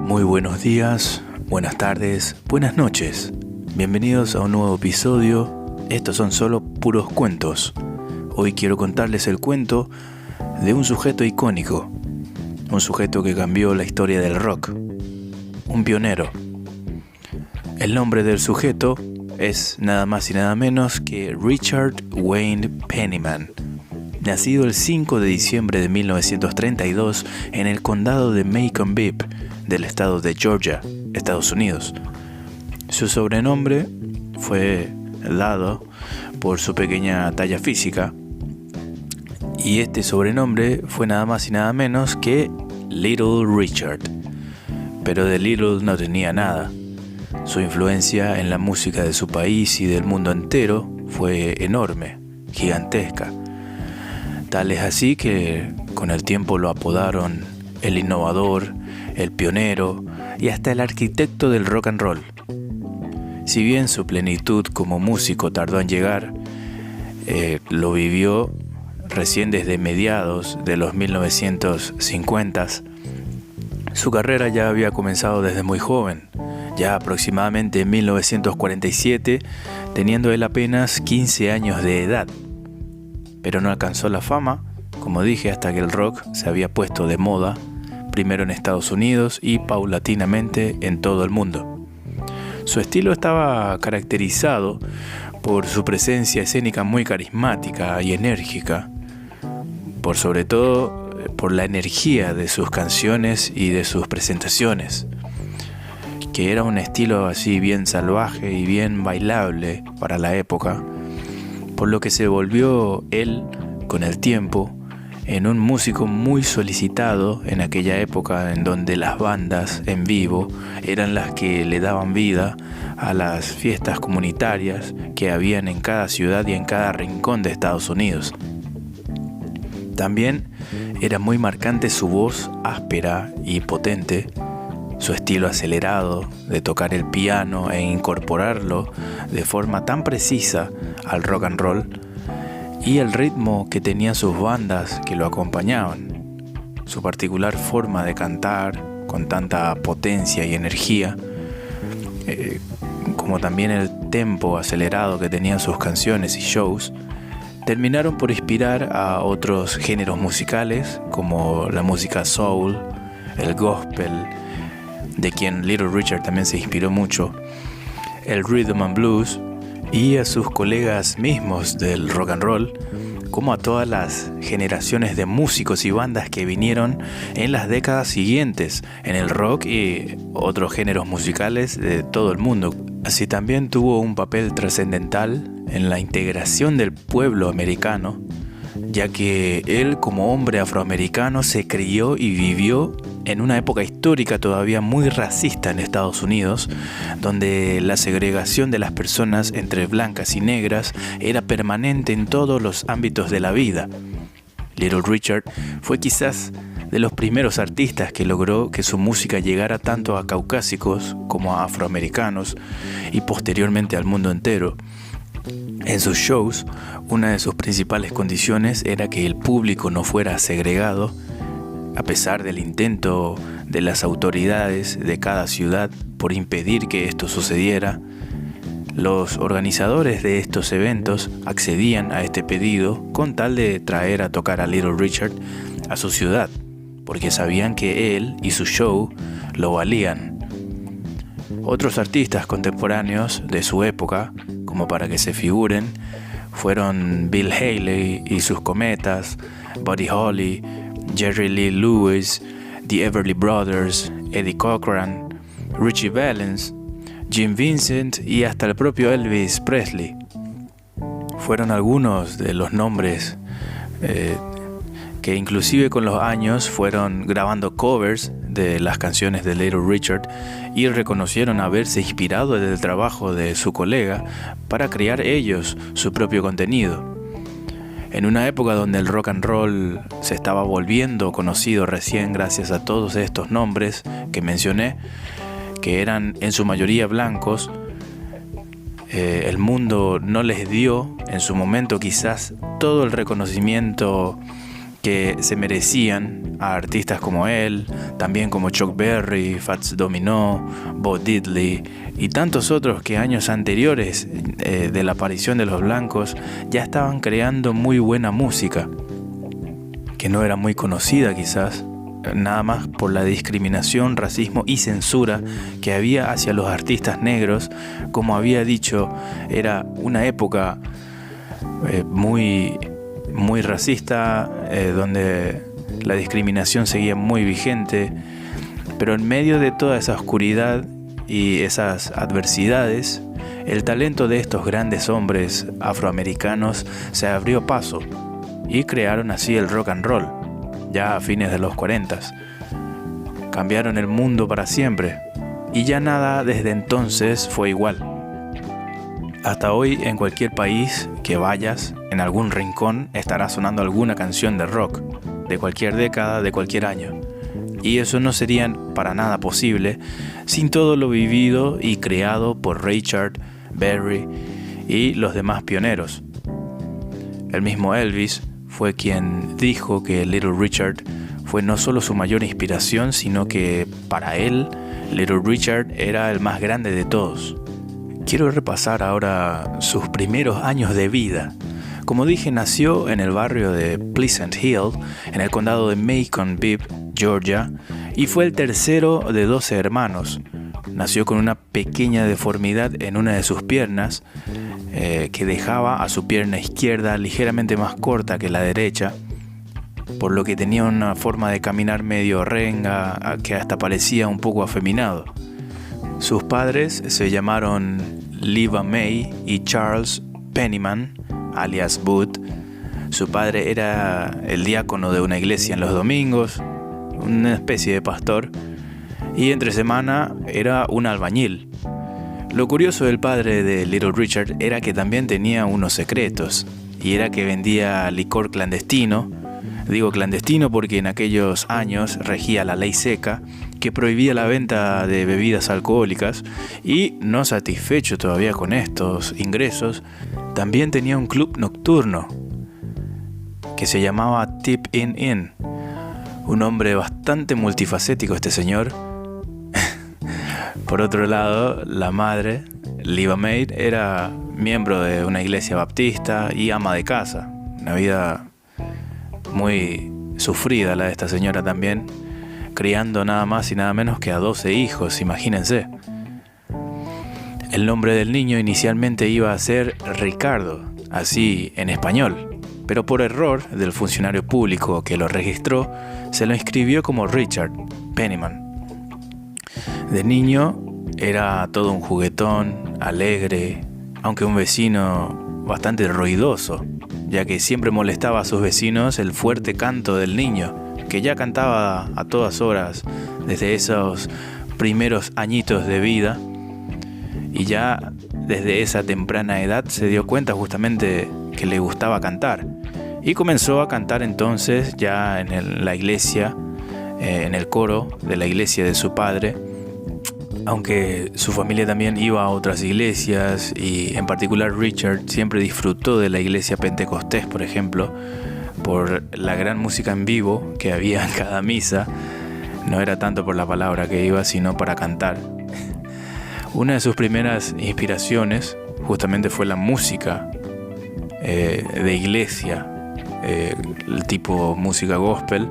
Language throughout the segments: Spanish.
Muy buenos días, buenas tardes, buenas noches. Bienvenidos a un nuevo episodio. Estos son solo puros cuentos. Hoy quiero contarles el cuento de un sujeto icónico. Un sujeto que cambió la historia del rock. Un pionero. El nombre del sujeto es nada más y nada menos que Richard Wayne Penniman. Nacido el 5 de diciembre de 1932 en el condado de Macon-Bibb, del estado de Georgia, Estados Unidos. Su sobrenombre fue dado por su pequeña talla física, y este sobrenombre fue nada más y nada menos que Little Richard. Pero de Little no tenía nada. Su influencia en la música de su país y del mundo entero fue enorme, gigantesca. Tal es así que con el tiempo lo apodaron el innovador, el pionero y hasta el arquitecto del rock and roll. Si bien su plenitud como músico tardó en llegar, lo vivió recién desde mediados de los 1950s. Su carrera ya había comenzado desde muy joven, ya aproximadamente en 1947, teniendo él apenas 15 años de edad. Pero no alcanzó la fama, como dije, hasta que el rock se había puesto de moda, primero en Estados Unidos y paulatinamente en todo el mundo. Su estilo estaba caracterizado por su presencia escénica muy carismática y enérgica, por sobre todo por la energía de sus canciones y de sus presentaciones, que era un estilo así bien salvaje y bien bailable para la época, por lo que se volvió él, con el tiempo, en un músico muy solicitado en aquella época en donde las bandas en vivo eran las que le daban vida a las fiestas comunitarias que habían en cada ciudad y en cada rincón de Estados Unidos. También era muy marcante su voz áspera y potente, su estilo acelerado de tocar el piano e incorporarlo de forma tan precisa al rock and roll, y el ritmo que tenían sus bandas que lo acompañaban, su particular forma de cantar con tanta potencia y energía, como también el tempo acelerado que tenían sus canciones y shows, terminaron por inspirar a otros géneros musicales como la música soul, el gospel, de quien Little Richard también se inspiró mucho, el rhythm and blues, y a sus colegas mismos del rock and roll, como a todas las generaciones de músicos y bandas que vinieron en las décadas siguientes en el rock y otros géneros musicales de todo el mundo. Así también tuvo un papel trascendental en la integración del pueblo americano, ya que él, como hombre afroamericano, se crió y vivió en una época histórica todavía muy racista en Estados Unidos, donde la segregación de las personas entre blancas y negras era permanente en todos los ámbitos de la vida. Little Richard fue quizás de los primeros artistas que logró que su música llegara tanto a caucásicos como a afroamericanos y posteriormente al mundo entero. En sus shows, una de sus principales condiciones era que el público no fuera segregado, a pesar del intento de las autoridades de cada ciudad por impedir que esto sucediera. Los organizadores de estos eventos accedían a este pedido con tal de traer a tocar a Little Richard a su ciudad, porque sabían que él y su show lo valían. Otros artistas contemporáneos de su época, como para que se figuren, fueron Bill Haley y sus Cometas, Buddy Holly, Jerry Lee Lewis, The Everly Brothers, Eddie Cochran, Richie Valens, Jim Vincent y hasta el propio Elvis Presley. Fueron algunos de los nombres que inclusive con los años fueron grabando covers de las canciones de Little Richard y reconocieron haberse inspirado del trabajo de su colega para crear ellos su propio contenido. En una época donde el rock and roll se estaba volviendo conocido recién gracias a todos estos nombres que mencioné, que eran en su mayoría blancos, el mundo no les dio en su momento quizás todo el reconocimiento que se merecían a artistas como él, también como Chuck Berry, Fats Domino, Bo Diddley y tantos otros que años anteriores de la aparición de los blancos ya estaban creando muy buena música, que no era muy conocida quizás, nada más por la discriminación, racismo y censura que había hacia los artistas negros. Como había dicho, era una época muy racista, donde la discriminación seguía muy vigente, pero en medio de toda esa oscuridad y esas adversidades, el talento de estos grandes hombres afroamericanos se abrió paso y crearon así el rock and roll, ya a fines de los 40. Cambiaron el mundo para siempre y ya nada desde entonces fue igual. Hasta hoy, en cualquier país que vayas, en algún rincón estará sonando alguna canción de rock, de cualquier década, de cualquier año. Y eso no sería para nada posible sin todo lo vivido y creado por Richard Berry y los demás pioneros. El mismo Elvis fue quien dijo que Little Richard fue no solo su mayor inspiración, sino que para él, Little Richard era el más grande de todos. Quiero repasar ahora sus primeros años de vida. Como dije, nació en el barrio de Pleasant Hill, en el condado de Macon Bibb, Georgia, y fue el tercero de 12 hermanos. Nació con una pequeña deformidad en una de sus piernas, que dejaba a su pierna izquierda ligeramente más corta que la derecha, por lo que tenía una forma de caminar medio renga, que hasta parecía un poco afeminado. Sus padres se llamaron Leva May y Charles Penniman, alias Booth. Su padre era el diácono de una iglesia en los domingos, una especie de pastor, y entre semana era un albañil. Lo curioso del padre de Little Richard era que también tenía unos secretos, y era que vendía licor clandestino. Digo clandestino porque en aquellos años regía la ley seca que prohibía la venta de bebidas alcohólicas, y no satisfecho todavía con estos ingresos, también tenía un club nocturno que se llamaba Tip Inn. Un hombre bastante multifacético este señor. Por otro lado, la madre, Leva May, era miembro de una iglesia baptista y ama de casa. Una vida muy sufrida la de esta señora también, criando nada más y nada menos que a 12 hijos, imagínense. El nombre del niño inicialmente iba a ser Ricardo, así en español, pero por error del funcionario público que lo registró, se lo inscribió como Richard Penniman. De niño era todo un juguetón, alegre, aunque un vecino bastante ruidoso, ya que siempre molestaba a sus vecinos el fuerte canto del niño, que ya cantaba a todas horas desde esos primeros añitos de vida, y ya desde esa temprana edad se dio cuenta justamente que le gustaba cantar, y comenzó a cantar entonces ya en la iglesia, en el coro de la iglesia de su padre, aunque su familia también iba a otras iglesias, y en particular Richard siempre disfrutó de la iglesia pentecostés, por ejemplo, por la gran música en vivo que había en cada misa. No era tanto por la palabra que iba, sino para cantar. Una de sus primeras inspiraciones justamente fue la música de iglesia, el tipo música gospel,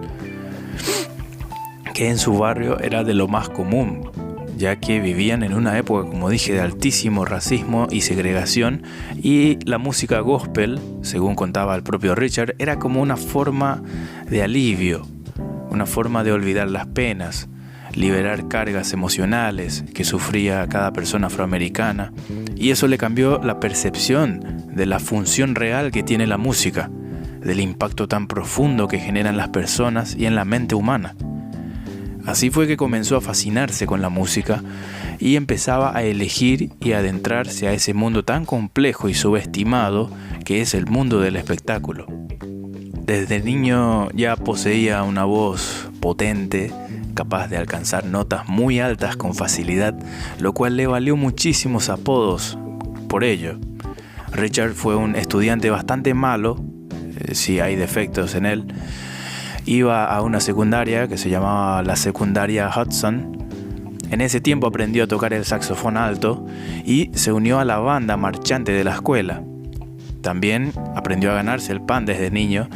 que en su barrio era de lo más común, ya que vivían en una época, como dije, de altísimo racismo y segregación, y la música gospel, según contaba el propio Richard, era como una forma de alivio, una forma de olvidar las penas, liberar cargas emocionales que sufría cada persona afroamericana, y eso le cambió la percepción de la función real que tiene la música, del impacto tan profundo que generan las personas y en la mente humana. Así fue que comenzó a fascinarse con la música y empezaba a elegir y adentrarse a ese mundo tan complejo y subestimado que es el mundo del espectáculo. Desde niño ya poseía una voz potente, capaz de alcanzar notas muy altas con facilidad, lo cual le valió muchísimos apodos por ello. Richard fue un estudiante bastante malo, si hay defectos en él, Iba a una secundaria que se llamaba la secundaria Hudson. En ese tiempo aprendió a tocar el saxofón alto y se unió a la banda marchante de la escuela. También aprendió a ganarse el pan desde niño,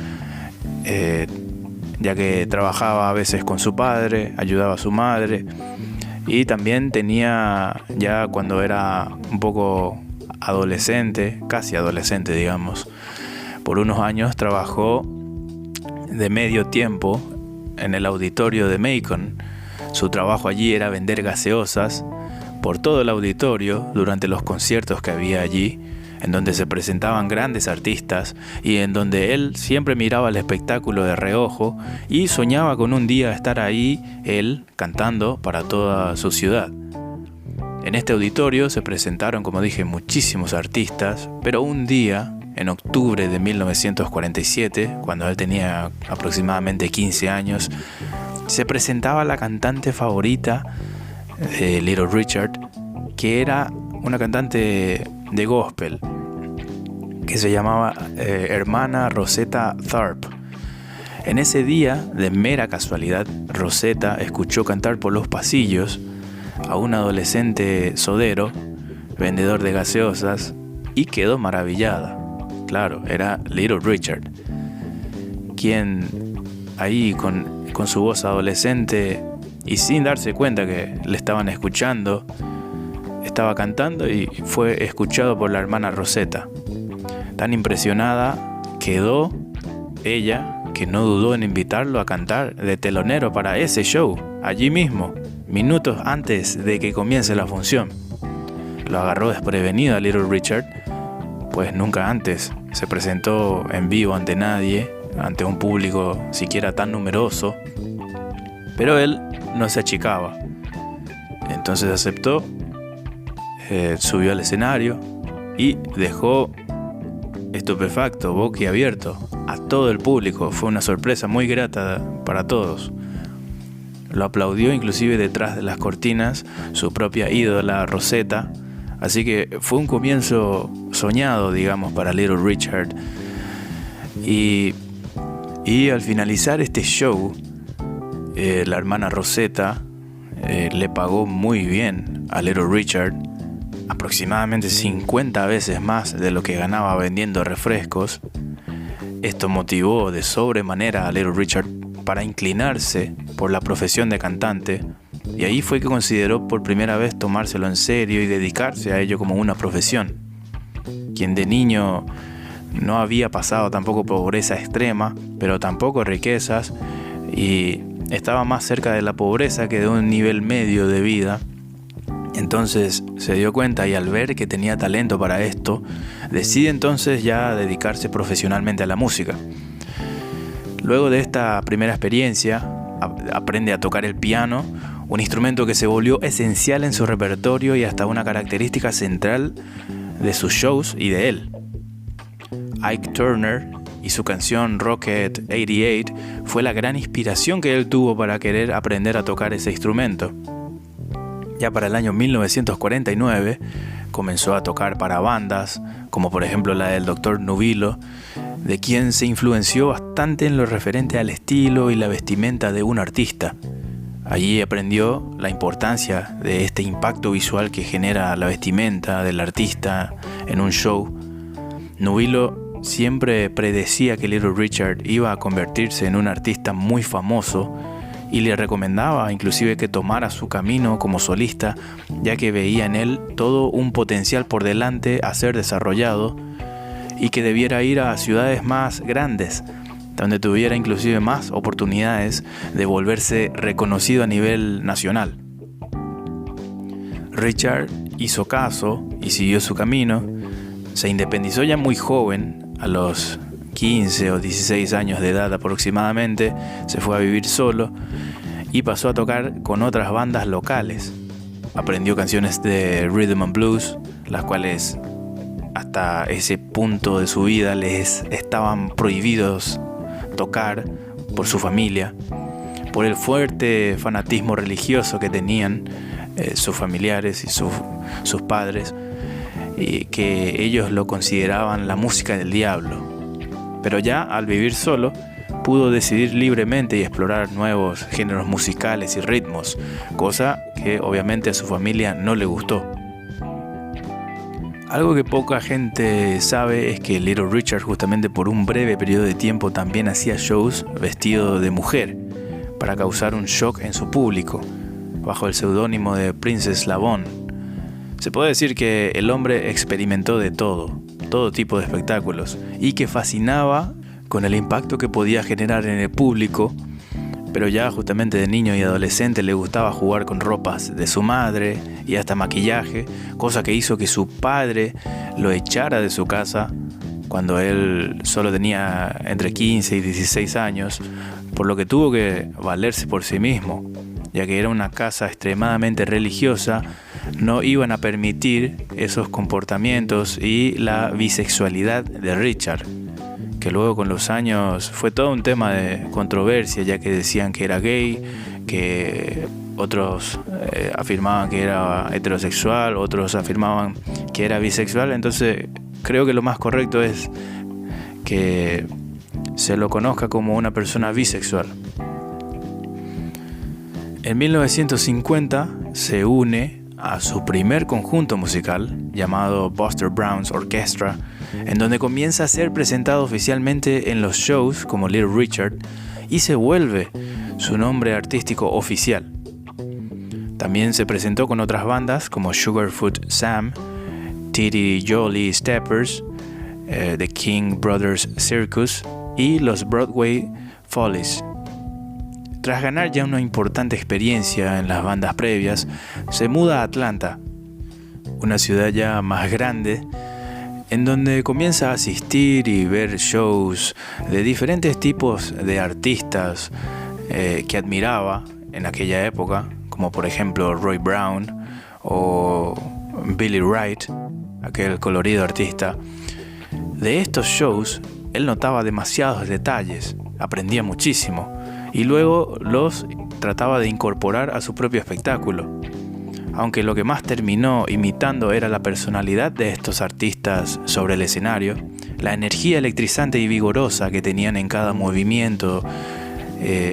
ya que trabajaba a veces con su padre, ayudaba a su madre, y también tenía, ya cuando era un poco adolescente, casi adolescente digamos, por unos años trabajó de medio tiempo en el auditorio de Macon. Su trabajo allí era vender gaseosas por todo el auditorio durante los conciertos que había allí, en donde se presentaban grandes artistas y en donde él siempre miraba el espectáculo de reojo y soñaba con un día estar ahí, él cantando para toda su ciudad. En este auditorio se presentaron, como dije, muchísimos artistas, pero un día, en octubre de 1947, cuando él tenía aproximadamente 15 años, se presentaba la cantante favorita de Little Richard, que era una cantante de gospel que se llamaba hermana Rosetta Tharpe. En ese día, de mera casualidad, Rosetta escuchó cantar por los pasillos a un adolescente sodero, vendedor de gaseosas, y quedó maravillada. Claro, era Little Richard, quien ahí con su voz adolescente y sin darse cuenta que le estaban escuchando, estaba cantando y fue escuchado por la hermana Rosetta. Tan impresionada quedó ella que no dudó en invitarlo a cantar de telonero para ese show, allí mismo, minutos antes de que comience la función. Lo agarró desprevenido a Little Richard, pues nunca antes se presentó en vivo ante nadie, ante un público siquiera tan numeroso, pero él no se achicaba. Entonces aceptó, subió al escenario y dejó estupefacto, boquiabierto a todo el público. Fue una sorpresa muy grata para todos. Lo aplaudió inclusive detrás de las cortinas su propia ídola Rosetta, así que fue un comienzo soñado, digamos, para Little Richard. Y al finalizar este show, la hermana Rosetta le pagó muy bien a Little Richard, aproximadamente 50 veces más de lo que ganaba vendiendo refrescos. Esto motivó de sobremanera a Little Richard para inclinarse por la profesión de cantante, y ahí fue que consideró por primera vez tomárselo en serio y dedicarse a ello como una profesión. Quien de niño no había pasado tampoco pobreza extrema, pero tampoco riquezas, y estaba más cerca de la pobreza que de un nivel medio de vida. Entonces se dio cuenta, y al ver que tenía talento para esto, decide entonces ya dedicarse profesionalmente a la música. Luego de esta primera experiencia, aprende a tocar el piano, un instrumento que se volvió esencial en su repertorio y hasta una característica central de sus shows y de él. Ike Turner y su canción Rocket 88 fue la gran inspiración que él tuvo para querer aprender a tocar ese instrumento. Ya para el año 1949 comenzó a tocar para bandas, como por ejemplo la del Dr. Nubilo, de quien se influenció bastante en lo referente al estilo y la vestimenta de un artista. Allí aprendió la importancia de este impacto visual que genera la vestimenta del artista en un show. Nubilo siempre predecía que Little Richard iba a convertirse en un artista muy famoso, y le recomendaba inclusive que tomara su camino como solista, ya que veía en él todo un potencial por delante a ser desarrollado, y que debiera ir a ciudades más grandes, donde tuviera inclusive más oportunidades de volverse reconocido a nivel nacional. Richard hizo caso y siguió su camino. Se independizó ya muy joven, a los 15 o 16 años de edad aproximadamente, se fue a vivir solo y pasó a tocar con otras bandas locales. Aprendió canciones de rhythm and blues, las cuales hasta ese punto de su vida les estaban prohibidos tocar por su familia, por el fuerte fanatismo religioso que tenían sus familiares y sus padres, y que ellos lo consideraban la música del diablo. Pero ya al vivir solo pudo decidir libremente y explorar nuevos géneros musicales y ritmos, cosa que obviamente a su familia no le gustó. Algo que poca gente sabe es que Little Richard justamente por un breve periodo de tiempo también hacía shows vestido de mujer para causar un shock en su público, bajo el seudónimo de Princess Lavon. Se puede decir que el hombre experimentó de todo tipo de espectáculos, y que fascinaba con el impacto que podía generar en el público, pero ya justamente de niño y adolescente le gustaba jugar con ropas de su madre y hasta maquillaje, cosa que hizo que su padre lo echara de su casa cuando él solo tenía entre 15 y 16 años, por lo que tuvo que valerse por sí mismo, ya que era una casa extremadamente religiosa. No iban a permitir esos comportamientos y la bisexualidad de Richard, que luego con los años fue todo un tema de controversia, ya que decían que era gay, que otros afirmaban que era heterosexual, otros afirmaban que era bisexual. Entonces creo que lo más correcto es que se lo conozca como una persona bisexual. En 1950 se une a su primer conjunto musical llamado Buster Brown's Orchestra, en donde comienza a ser presentado oficialmente en los shows como Little Richard y se vuelve su nombre artístico oficial. También se presentó con otras bandas como Sugarfoot Sam, Titty Jolly Steppers, The King Brothers Circus y los Broadway Follies. Tras ganar ya una importante experiencia en las bandas previas, se muda a Atlanta, una ciudad ya más grande, en donde comienza a asistir y ver shows de diferentes tipos de artistas que admiraba en aquella época, como por ejemplo Roy Brown o Billy Wright, aquel colorido artista. De estos shows, él notaba demasiados detalles, aprendía muchísimo y luego los trataba de incorporar a su propio espectáculo. Aunque lo que más terminó imitando era la personalidad de estos artistas sobre el escenario, la energía electrizante y vigorosa que tenían en cada movimiento,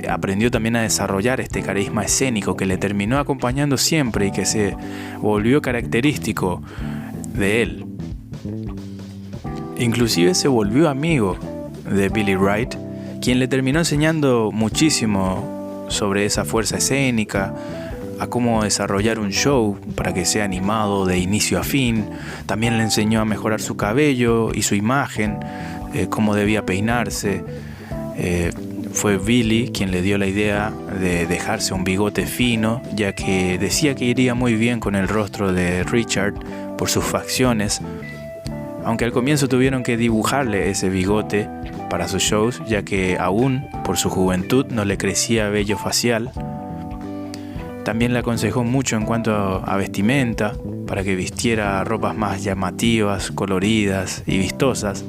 aprendió también a desarrollar este carisma escénico que le terminó acompañando siempre y que se volvió característico de él. Inclusive se volvió amigo de Billy Wright, quien le terminó enseñando muchísimo sobre esa fuerza escénica, a cómo desarrollar un show para que sea animado de inicio a fin. También le enseñó a mejorar su cabello y su imagen, cómo debía peinarse. Fue Billy quien le dio la idea de dejarse un bigote fino, ya que decía que iría muy bien con el rostro de Richard por sus facciones, aunque al comienzo tuvieron que dibujarle ese bigote para sus shows, ya que aún por su juventud no le crecía vello facial. También le aconsejó mucho en cuanto a vestimenta, para que vistiera ropas más llamativas, coloridas y vistosas.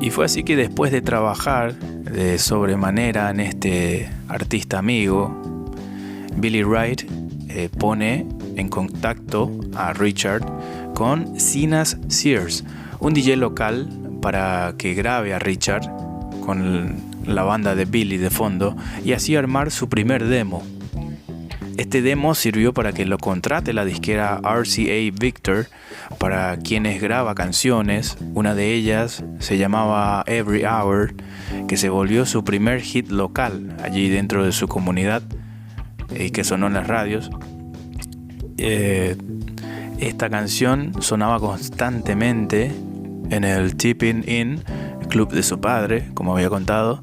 Y fue así que después de trabajar de sobremanera en este artista amigo, Billy Wright pone en contacto a Richard con Sinas Sears, un DJ local, para que grabe a Richard con la banda de Billy de fondo y así armar su primer demo. Este demo sirvió para que lo contrate la disquera RCA Victor, para quienes graba canciones. Una de ellas se llamaba Every Hour, que se volvió su primer hit local allí dentro de su comunidad y que sonó en las radios. Esta canción sonaba constantemente en el Tipping Inn, club de su padre, como había contado,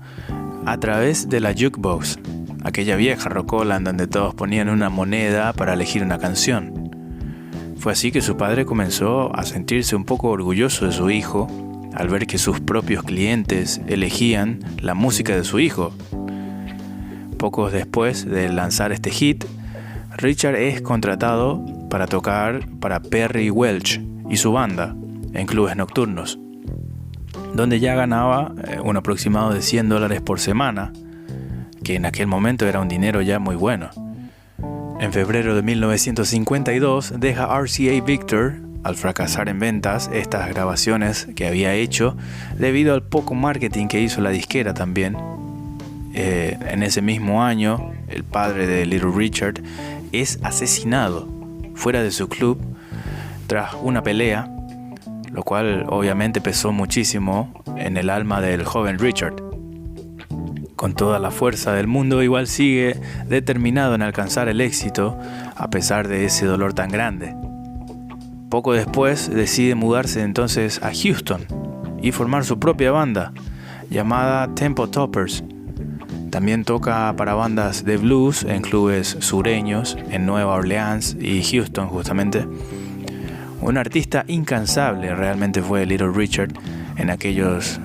a través de la jukebox, aquella vieja rocola en donde todos ponían una moneda para elegir una canción. Fue así que su padre comenzó a sentirse un poco orgulloso de su hijo al ver que sus propios clientes elegían la música de su hijo. Pocos después de lanzar este hit, Richard es contratado para tocar para Perry Welch y su banda en clubes nocturnos, donde ya ganaba un aproximado de $100 por semana, que en aquel momento era un dinero ya muy bueno. En febrero de 1952 deja RCA Victor al fracasar en ventas estas grabaciones que había hecho debido al poco marketing que hizo la disquera también. En ese mismo año, el padre de Little Richard es asesinado fuera de su club tras una pelea, lo cual obviamente pesó muchísimo en el alma del joven Richard. Con toda la fuerza del mundo, igual sigue determinado en alcanzar el éxito a pesar de ese dolor tan grande. Poco después decide mudarse entonces a Houston y formar su propia banda llamada Tempo Toppers. También toca para bandas de blues en clubes sureños en Nueva Orleans y Houston justamente. Un artista incansable realmente fue Little Richard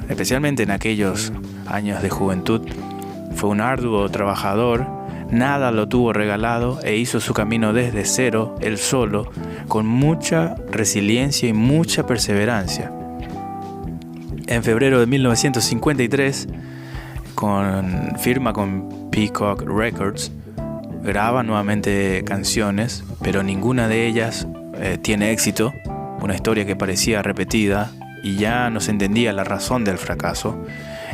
especialmente en aquellos años de juventud. Fue un arduo trabajador, nada lo tuvo regalado e hizo su camino desde cero, él solo, con mucha resiliencia y mucha perseverancia. En febrero de 1953, firma con Peacock Records, graba nuevamente canciones, pero ninguna de ellas tiene éxito, una historia que parecía repetida y ya no se entendía la razón del fracaso,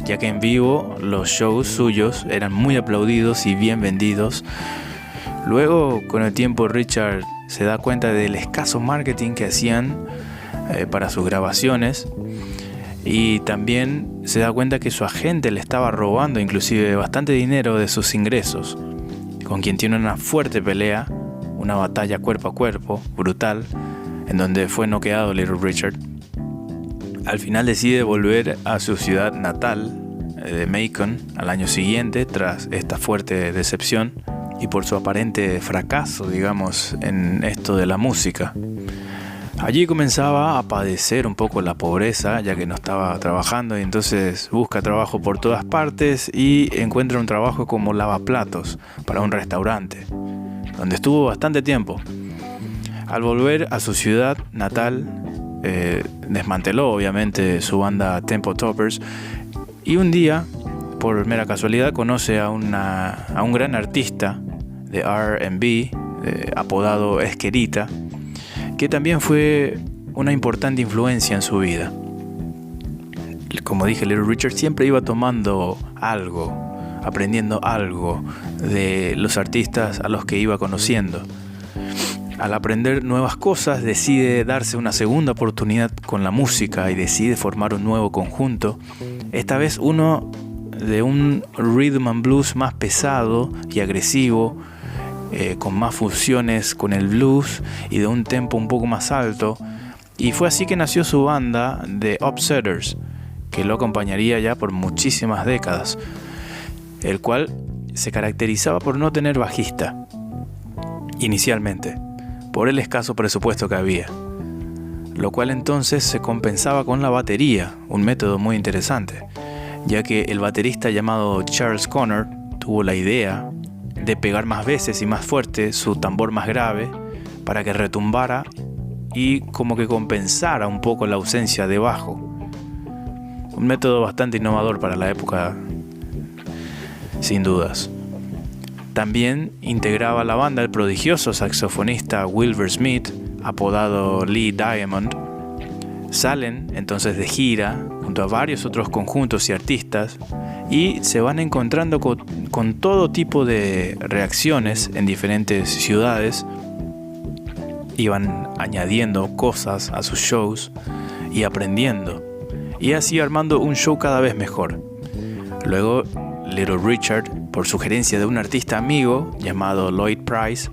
ya que en vivo los shows suyos eran muy aplaudidos y bien vendidos. Luego, con el tiempo, Richard se da cuenta del escaso marketing que hacían para sus grabaciones, y también se da cuenta que su agente le estaba robando inclusive bastante dinero de sus ingresos, con quien tiene una fuerte pelea, una batalla cuerpo a cuerpo, brutal, en donde fue noqueado Little Richard. Al final decide volver a su ciudad natal de Macon al año siguiente tras esta fuerte decepción y por su aparente fracaso, digamos, en esto de la música. Allí comenzaba a padecer un poco la pobreza, ya que no estaba trabajando, y entonces busca trabajo por todas partes y encuentra un trabajo como lavaplatos para un restaurante, donde estuvo bastante tiempo. Al volver a su ciudad natal, desmanteló obviamente su banda Tempo Toppers, y un día, por mera casualidad, conoce a un gran artista de R&B apodado Esquerita, que también fue una importante influencia en su vida. Como dije, Little Richard siempre iba tomando algo, aprendiendo algo de los artistas a los que iba conociendo. Al aprender nuevas cosas, decide darse una segunda oportunidad con la música y decide formar un nuevo conjunto, esta vez uno de un rhythm and blues más pesado y agresivo, con más fusiones con el blues y de un tempo un poco más alto, y fue así que nació su banda The Upsetters, que lo acompañaría ya por muchísimas décadas, el cual se caracterizaba por no tener bajista inicialmente, por el escaso presupuesto que había, lo cual entonces se compensaba con la batería, un método muy interesante, ya que el baterista llamado Charles Connor tuvo la idea de pegar más veces y más fuerte su tambor más grave para que retumbara y como que compensara un poco la ausencia de bajo. Un método bastante innovador para la época, sin dudas. También integraba a la banda el prodigioso saxofonista Wilbur Smith, apodado Lee Diamond. Salen entonces de gira junto a varios otros conjuntos y artistas y se van encontrando con todo tipo de reacciones en diferentes ciudades. Iban añadiendo cosas a sus shows y aprendiendo, y así armando un show cada vez mejor. Luego Little Richard, por sugerencia de un artista amigo llamado Lloyd Price,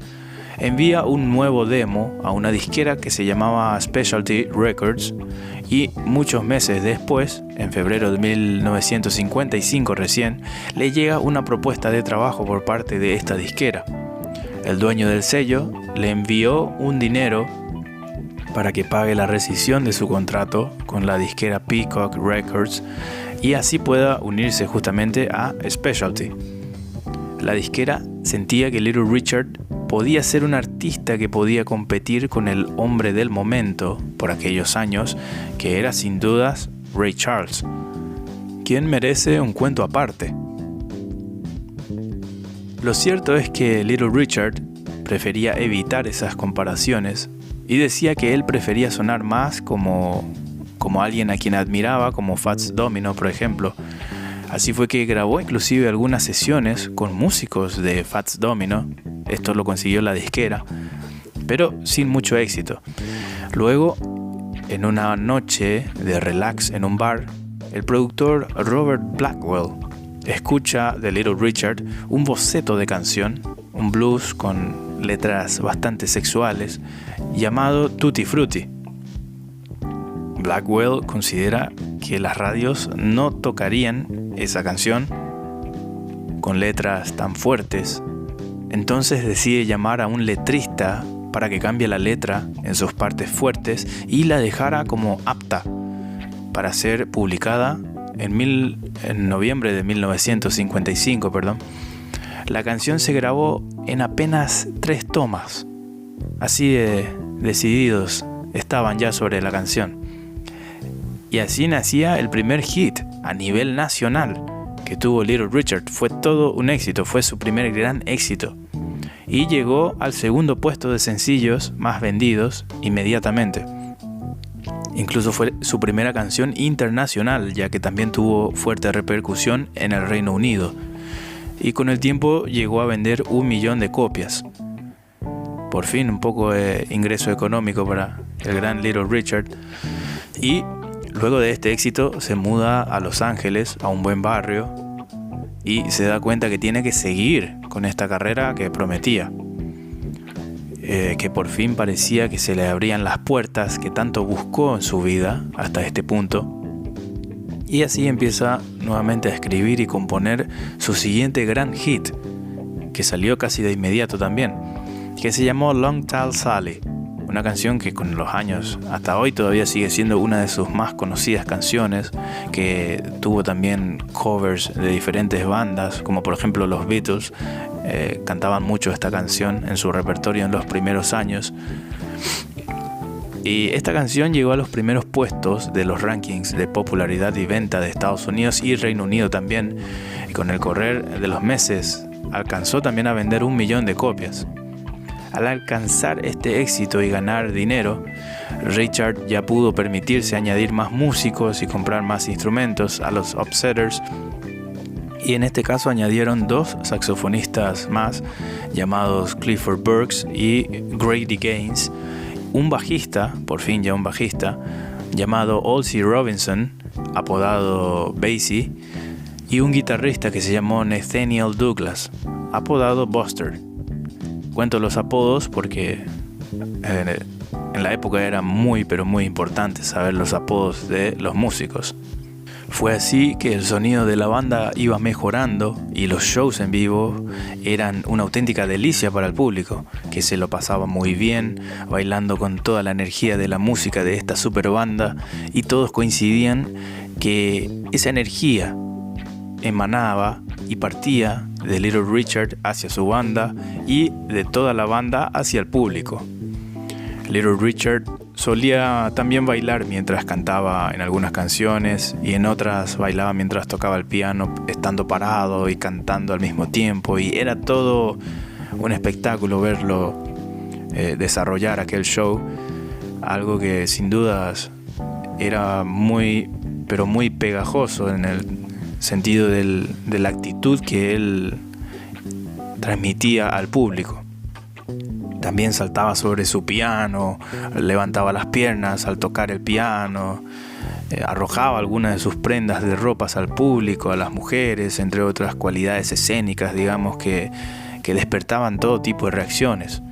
envía un nuevo demo a una disquera que se llamaba Specialty Records, y muchos meses después, en febrero de 1955 recién, le llega una propuesta de trabajo por parte de esta disquera. El dueño del sello le envió un dinero para que pague la rescisión de su contrato con la disquera Peacock Records y así pueda unirse justamente a Specialty. La disquera sentía que Little Richard podía ser un artista que podía competir con el hombre del momento por aquellos años, que era sin dudas Ray Charles, quien merece un cuento aparte. Lo cierto es que Little Richard prefería evitar esas comparaciones y decía que él prefería sonar más como alguien a quien admiraba, como Fats Domino, por ejemplo. Así fue que grabó inclusive algunas sesiones con músicos de Fats Domino. Esto lo consiguió la disquera, pero sin mucho éxito. Luego, en una noche de relax en un bar, el productor Robert Blackwell escucha de Little Richard un boceto de canción, un blues con letras bastante sexuales, llamado Tutti Frutti. Blackwell considera que las radios no tocarían esa canción con letras tan fuertes, entonces decide llamar a un letrista para que cambie la letra en sus partes fuertes y la dejara como apta para ser publicada en noviembre de 1955. La canción se grabó en apenas 3 tomas. Así de decididos estaban ya sobre la canción. Y así nacía el primer hit a nivel nacional que tuvo Little Richard. Fue todo un éxito, fue su primer gran éxito. Y llegó al segundo puesto de sencillos más vendidos inmediatamente. Incluso fue su primera canción internacional, ya que también tuvo fuerte repercusión en el Reino Unido. Y con el tiempo llegó a vender 1 millón de copias. Por fin un poco de ingreso económico para el gran Little Richard. Y luego de este éxito se muda a Los Ángeles, a un buen barrio, y se da cuenta que tiene que seguir con esta carrera que prometía. Que por fin parecía que se le abrían las puertas que tanto buscó en su vida hasta este punto. Y así empieza nuevamente a escribir y componer su siguiente gran hit, que salió casi de inmediato también, que se llamó Long Tall Sally, una canción que con los años hasta hoy todavía sigue siendo una de sus más conocidas canciones, que tuvo también covers de diferentes bandas, como por ejemplo los Beatles. Cantaban mucho esta canción en su repertorio en los primeros años. Y esta canción llegó a los primeros puestos de los rankings de popularidad y venta de Estados Unidos y Reino Unido también. Y con el correr de los meses alcanzó también a vender 1 millón de copias. Al alcanzar este éxito y ganar dinero, Richard ya pudo permitirse añadir más músicos y comprar más instrumentos a los Upsetters. Y en este caso añadieron 2 saxofonistas más, llamados Clifford Burks y Grady Gaines, un bajista, por fin ya un bajista, llamado Olsey Robinson, apodado Basie, y un guitarrista que se llamó Nathaniel Douglas, apodado Buster. Cuento los apodos porque en la época era muy pero muy importante saber los apodos de los músicos. Fue así que el sonido de la banda iba mejorando y los shows en vivo eran una auténtica delicia para el público, que se lo pasaba muy bien, bailando con toda la energía de la música de esta super banda, y todos coincidían que esa energía emanaba y partía de Little Richard hacia su banda y de toda la banda hacia el público. Little Richard solía también bailar mientras cantaba en algunas canciones, y en otras bailaba mientras tocaba el piano, estando parado y cantando al mismo tiempo, y era todo un espectáculo verlo desarrollar aquel show, algo que sin dudas era muy pero muy pegajoso en el sentido de la actitud que él transmitía al público. También saltaba sobre su piano, levantaba las piernas al tocar el piano, arrojaba algunas de sus prendas de ropas al público, a las mujeres, entre otras cualidades escénicas, digamos, que despertaban todo tipo de reacciones.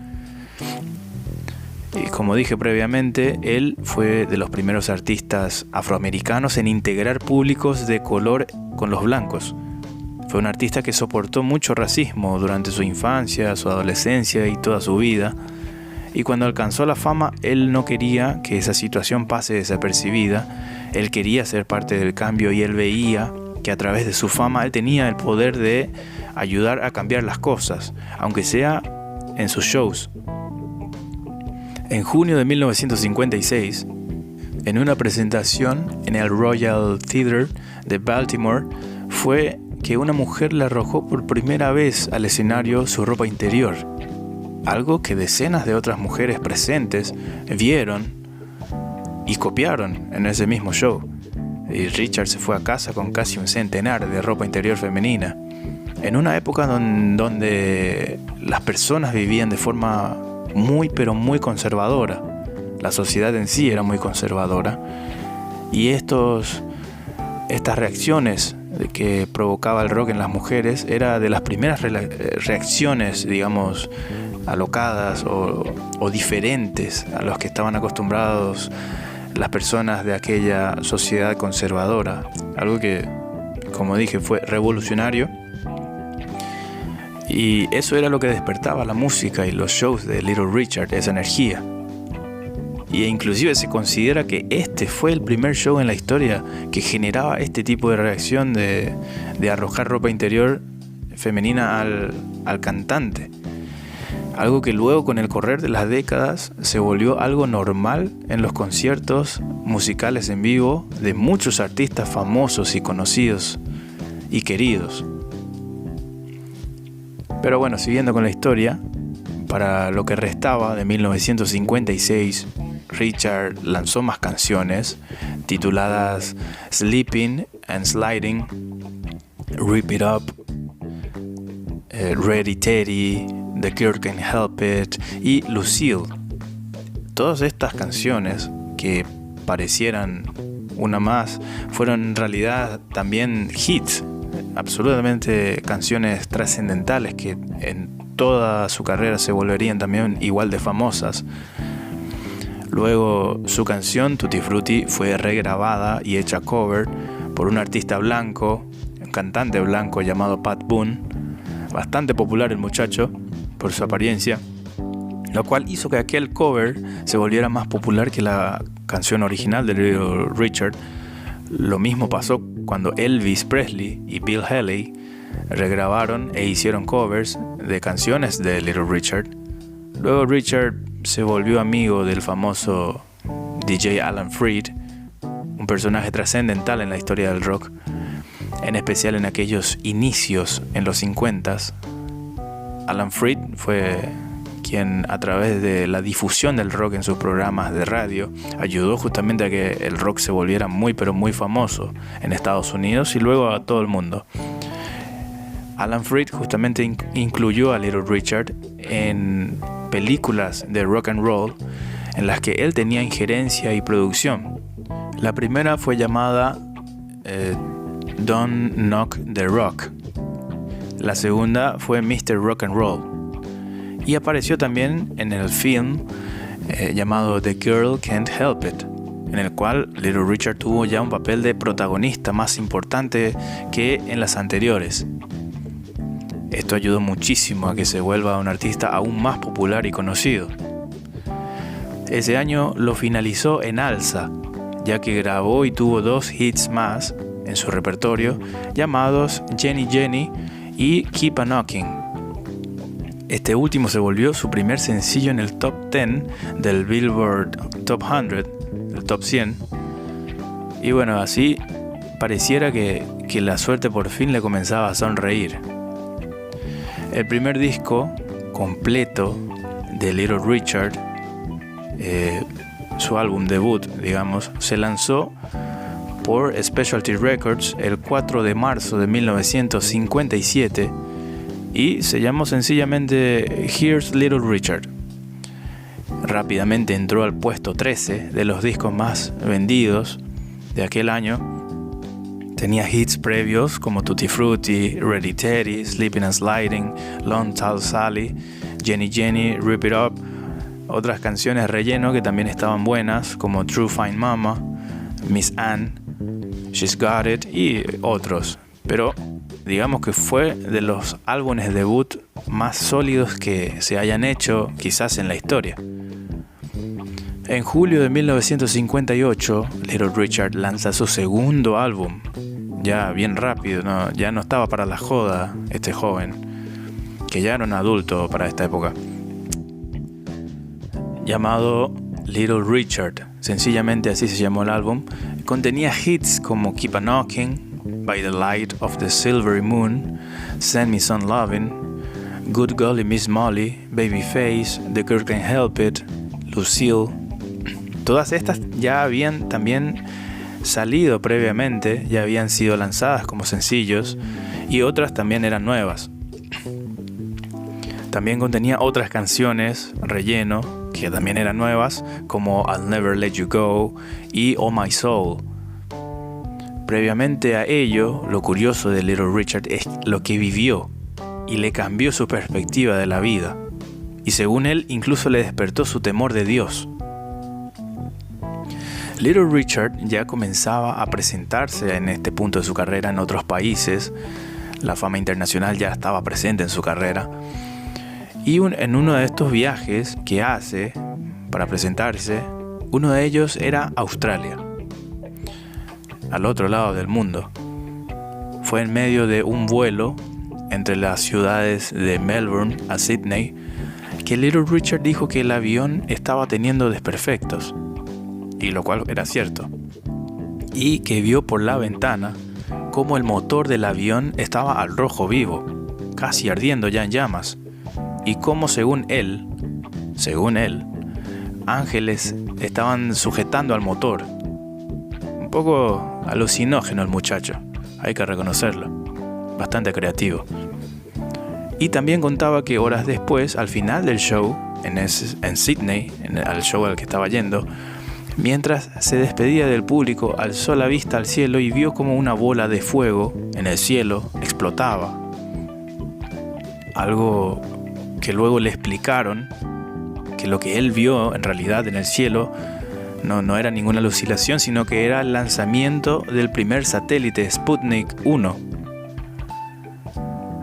Y como dije previamente, él fue de los primeros artistas afroamericanos en integrar públicos de color con los blancos. Fue un artista que soportó mucho racismo durante su infancia, su adolescencia y toda su vida. Y cuando alcanzó la fama, él no quería que esa situación pase desapercibida. Él quería ser parte del cambio y él veía que a través de su fama él tenía el poder de ayudar a cambiar las cosas, aunque sea en sus shows. En junio de 1956, en una presentación en el Royal Theatre de Baltimore, fue que una mujer le arrojó por primera vez al escenario su ropa interior. algo que decenas de otras mujeres presentes vieron y copiaron en ese mismo show. Y Richard se fue a casa con casi un centenar de ropa interior femenina, en una época donde las personas vivían de forma muy pero muy conservadora. La sociedad en sí era muy conservadora, y estas reacciones que provocaba el rock en las mujeres era de las primeras reacciones, digamos, alocadas o diferentes a los que estaban acostumbrados las personas de aquella sociedad conservadora. Algo que, como dije, fue revolucionario, y eso era lo que despertaba la música y los shows de Little Richard, esa energía. Y inclusive se considera que este fue el primer show en la historia que generaba este tipo de reacción de arrojar ropa interior femenina al cantante. Algo que luego, con el correr de las décadas, se volvió algo normal en los conciertos musicales en vivo de muchos artistas famosos y conocidos y queridos. Pero bueno, siguiendo con la historia, para lo que restaba de 1956, Richard lanzó más canciones tituladas Sleeping and Sliding, Rip It Up, Ready Teddy, The Girl Can't Help It y Lucille. Todas estas canciones, que parecieran una más, fueron en realidad también hits, absolutamente canciones trascendentales que en toda su carrera se volverían también igual de famosas. Luego, su canción Tutti Frutti fue regrabada y hecha cover por un artista blanco, un cantante blanco llamado Pat Boone, bastante popular el muchacho por su apariencia, lo cual hizo que aquel cover se volviera más popular que la canción original de Little Richard. Lo mismo pasó cuando Elvis Presley y Bill Haley regrabaron e hicieron covers de canciones de Little Richard. Luego Richard se volvió amigo del famoso DJ Alan Freed, un personaje trascendental en la historia del rock, en especial en aquellos inicios en los 50s. Alan Freed fue quien, a través de la difusión del rock en sus programas de radio, ayudó justamente a que el rock se volviera muy pero muy famoso en Estados Unidos y luego a todo el mundo. Alan Freed justamente incluyó a Little Richard en películas de rock and roll en las que él tenía injerencia y producción. La primera fue llamada Don't Knock the Rock. La segunda fue Mr. Rock and Roll. Y apareció también en el film llamado The Girl Can't Help It, en el cual Little Richard tuvo ya un papel de protagonista más importante que en las anteriores. Esto ayudó muchísimo a que se vuelva un artista aún más popular y conocido. Ese año lo finalizó en alza, ya que grabó y tuvo 2 hits más en su repertorio, llamados Jenny Jenny y Keep a Knocking. Este último se volvió su primer sencillo en el top 10 del Billboard Top 100, el top 100. Y bueno, así pareciera que la suerte por fin le comenzaba a sonreír. El primer disco completo de Little Richard, su álbum debut, digamos, se lanzó por Specialty Records el 4 de marzo de 1957 y se llamó sencillamente Here's Little Richard. Rápidamente entró al puesto 13 de los discos más vendidos de aquel año. Tenía hits previos como Tutti Frutti, Ready Teddy, Sleeping and Sliding, Long Tall Sally, Jenny Jenny, Rip It Up, otras canciones relleno que también estaban buenas como True Fine Mama, Miss Anne, She's Got It y otros. Pero digamos que fue de los álbumes debut más sólidos que se hayan hecho quizás en la historia. En julio de 1958, Little Richard lanza su segundo álbum, ya bien rápido, ya no estaba para la joda este joven, que ya era un adulto para esta época, llamado Little Richard, sencillamente así se llamó el álbum. Contenía hits como Keep a Knocking, By the Light of the Silvery Moon, Send Me Some Lovin', Good Golly Miss Molly, Babyface, The Girl Can't Help It, Lucille. Todas estas ya habían también salido previamente, ya habían sido lanzadas como sencillos, y otras también eran nuevas. También contenía otras canciones relleno que también eran nuevas, como I'll Never Let You Go y Oh My Soul. Previamente a ello, lo curioso de Little Richard es lo que vivió y le cambió su perspectiva de la vida, y según él incluso le despertó su temor de Dios. Little Richard ya comenzaba a presentarse en este punto de su carrera en otros países. La fama internacional ya estaba presente en su carrera. Y en uno de estos viajes que hace para presentarse, uno de ellos era Australia, al otro lado del mundo. Fue en medio de un vuelo entre las ciudades de Melbourne a Sydney que Little Richard dijo que el avión estaba teniendo desperfectos, y lo cual era cierto, y que vio por la ventana cómo el motor del avión estaba al rojo vivo, casi ardiendo ya en llamas, y cómo según él, ángeles estaban sujetando al motor. Un poco alucinógeno el muchacho, hay que reconocerlo, bastante creativo. Y también contaba que horas después, al final del show, en Sydney, al show al que estaba yendo, mientras se despedía del público, alzó la vista al cielo y vio como una bola de fuego en el cielo explotaba. Algo que luego le explicaron que lo que él vio en realidad en el cielo no era ninguna alucinación, sino que era el lanzamiento del primer satélite Sputnik 1.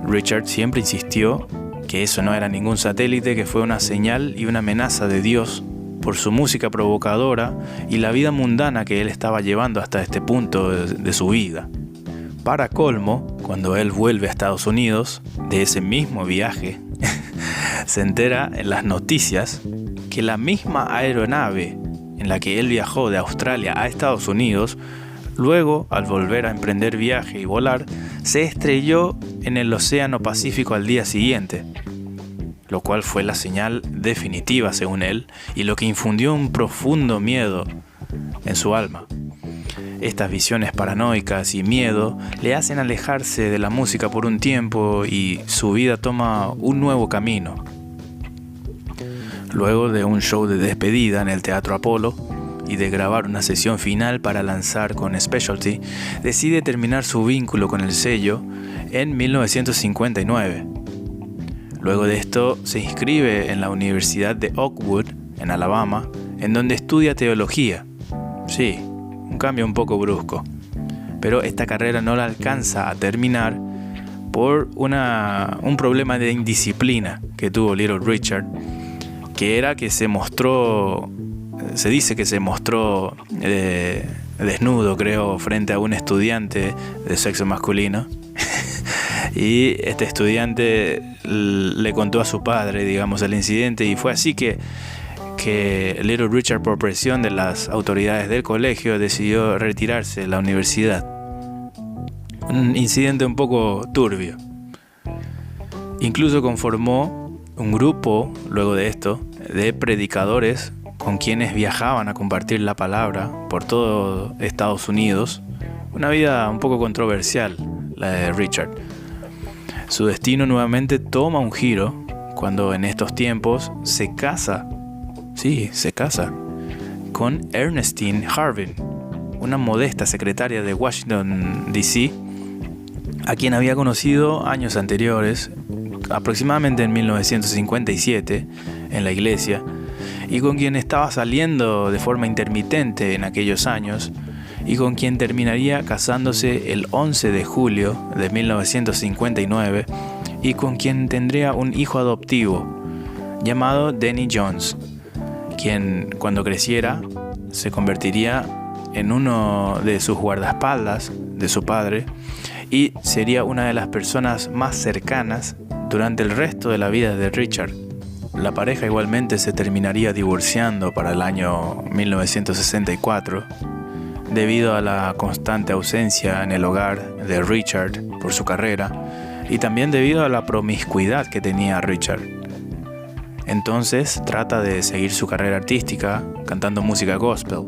Richard siempre insistió que eso no era ningún satélite, que fue una señal y una amenaza de Dios por su música provocadora y la vida mundana que él estaba llevando hasta este punto de su vida. Para colmo, cuando él vuelve a Estados Unidos, de ese mismo viaje, se entera en las noticias que la misma aeronave en la que él viajó de Australia a Estados Unidos, luego, al volver a emprender viaje y volar, se estrelló en el Océano Pacífico al día siguiente, lo cual fue la señal definitiva según él y lo que infundió un profundo miedo en su alma. Estas visiones paranoicas y miedo le hacen alejarse de la música por un tiempo y su vida toma un nuevo camino. Luego de un show de despedida en el Teatro Apolo y de grabar una sesión final para lanzar con Specialty, decide terminar su vínculo con el sello en 1959. Luego de esto se inscribe en la Universidad de Oakwood, en Alabama, en donde estudia teología. Sí, un cambio un poco brusco, pero esta carrera no la alcanza a terminar por un problema de indisciplina que tuvo Little Richard, que era que se dice que se mostró desnudo, creo, frente a un estudiante de sexo masculino. Y este estudiante le contó a su padre, digamos, el incidente, y fue así que Little Richard, por presión de las autoridades del colegio, decidió retirarse de la universidad. Un incidente un poco turbio. Incluso conformó un grupo, luego de esto, de predicadores con quienes viajaban a compartir la palabra por todo Estados Unidos. Una vida un poco controversial, la de Richard. Su destino nuevamente toma un giro cuando en estos tiempos se casa con Ernestine Harvin, una modesta secretaria de Washington, D.C., a quien había conocido años anteriores, aproximadamente en 1957, en la iglesia, y con quien estaba saliendo de forma intermitente en aquellos años, y con quien terminaría casándose el 11 de julio de 1959, y con quien tendría un hijo adoptivo llamado Danny Jones, quien cuando creciera se convertiría en uno de sus guardaespaldas de su padre y sería una de las personas más cercanas durante el resto de la vida de Richard. La pareja igualmente se terminaría divorciando para el año 1964 debido a la constante ausencia en el hogar de Richard por su carrera y también debido a la promiscuidad que tenía Richard. Entonces trata de seguir su carrera artística cantando música gospel.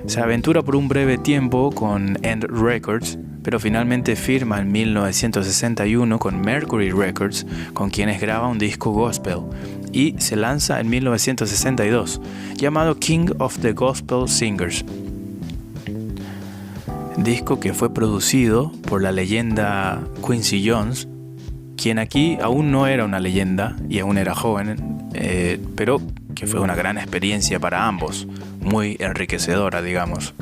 Se aventura por un breve tiempo con End Records, pero finalmente firma en 1961 con Mercury Records, con quienes graba un disco gospel, y se lanza en 1962, llamado King of the Gospel Singers. Disco que fue producido por la leyenda Quincy Jones, quien aquí aún no era una leyenda y aún era joven, pero que fue una gran experiencia para ambos, muy enriquecedora, digamos.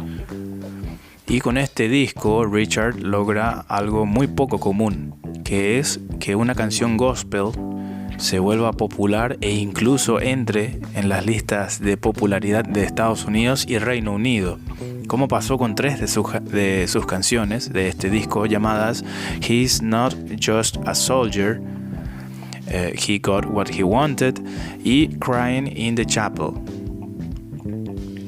Y con este disco Richard logra algo muy poco común, que es que una canción gospel se vuelva popular e incluso entre en las listas de popularidad de Estados Unidos y Reino Unido, como pasó con 3 de sus canciones de este disco llamadas He's Not Just a Soldier, He Got What He Wanted y Crying in the Chapel.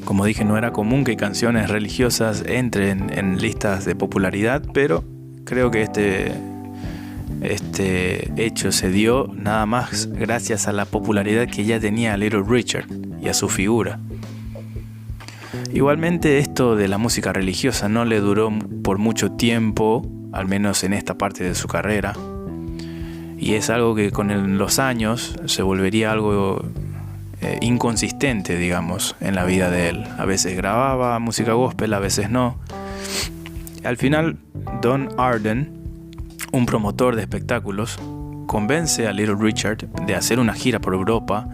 Como dije, no era común que canciones religiosas entren en listas de popularidad, pero creo que este hecho se dio nada más gracias a la popularidad que ya tenía Little Richard y a su figura. Igualmente, esto de la música religiosa no le duró por mucho tiempo, al menos en esta parte de su carrera, y es algo que con los años se volvería algo inconsistente, digamos, en la vida de él. A veces grababa música gospel, a veces no. Al final, Don Arden, un promotor de espectáculos, convence a Little Richard de hacer una gira por Europa.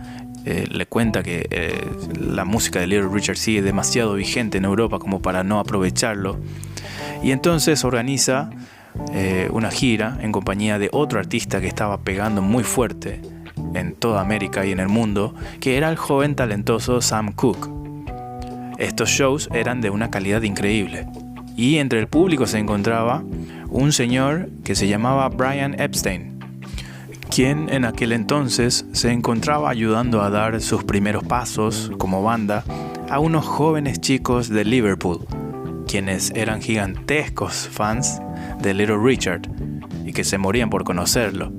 Le cuenta que la música de Little Richard sigue demasiado vigente en Europa como para no aprovecharlo, y entonces organiza una gira en compañía de otro artista que estaba pegando muy fuerte en toda América y en el mundo, que era el joven talentoso Sam Cooke. Estos shows eran de una calidad increíble, y entre el público se encontraba un señor que se llamaba Brian Epstein, quien en aquel entonces se encontraba ayudando a dar sus primeros pasos como banda a unos jóvenes chicos de Liverpool, quienes eran gigantescos fans de Little Richard y que se morían por conocerlo.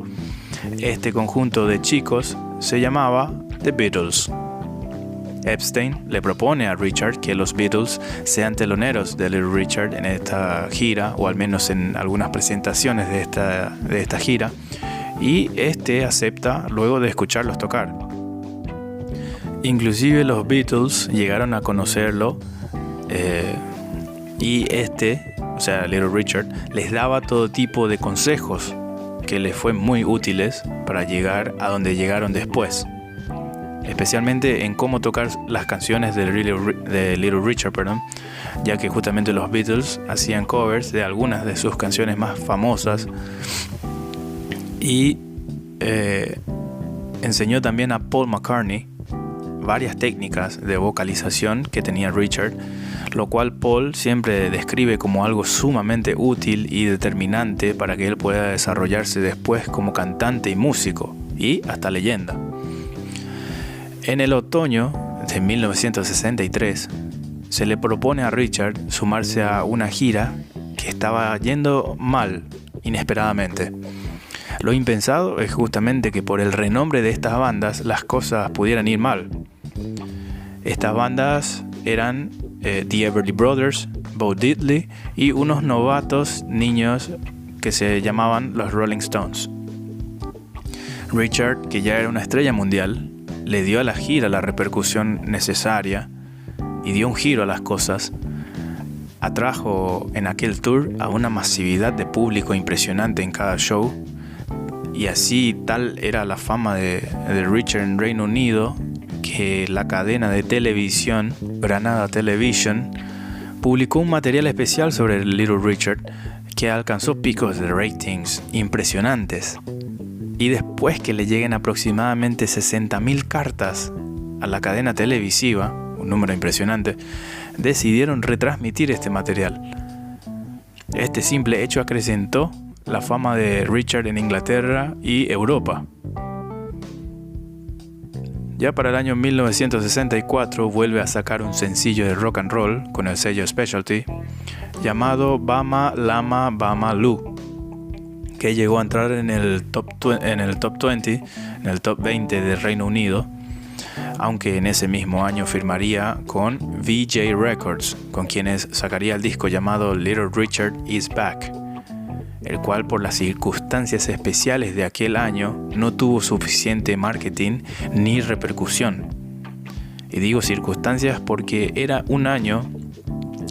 Este conjunto de chicos se llamaba The Beatles. Epstein le propone a Richard que los Beatles sean teloneros de Little Richard en esta gira, o al menos en algunas presentaciones de esta gira, y este acepta luego de escucharlos tocar. Inclusive los Beatles llegaron a conocerlo, y o sea, Little Richard, les daba todo tipo de consejos que les fue muy útiles para llegar a donde llegaron después, especialmente en cómo tocar las canciones de Little Richard, ya que justamente los Beatles hacían covers de algunas de sus canciones más famosas, y enseñó también a Paul McCartney varias técnicas de vocalización que tenía Richard, lo cual Paul siempre describe como algo sumamente útil y determinante para que él pueda desarrollarse después como cantante y músico, y hasta leyenda. En el otoño de 1963 se le propone a Richard sumarse a una gira que estaba yendo mal inesperadamente. Lo impensado es justamente que por el renombre de estas bandas las cosas pudieran ir mal. Estas bandas eran The Everly Brothers, Bo Diddley y unos novatos niños que se llamaban los Rolling Stones. Richard, que ya era una estrella mundial, le dio a la gira la repercusión necesaria y dio un giro a las cosas. Atrajo en aquel tour a una masividad de público impresionante en cada show, y así tal era la fama de Richard en Reino Unido que la cadena de televisión Granada Television publicó un material especial sobre Little Richard que alcanzó picos de ratings impresionantes. Y después que le lleguen aproximadamente 60.000 cartas a la cadena televisiva, un número impresionante, decidieron retransmitir este material. Este simple hecho acrecentó la fama de Richard en Inglaterra y Europa. Ya para el año 1964 vuelve a sacar un sencillo de rock and roll con el sello Specialty llamado Bama Lama Bama Lu, que llegó a entrar en el top 20, en el top 20 del Reino Unido, aunque en ese mismo año firmaría con Vee-Jay Records, con quienes sacaría el disco llamado Little Richard Is Back, el cual por las circunstancias especiales de aquel año no tuvo suficiente marketing ni repercusión. Y digo circunstancias porque era un año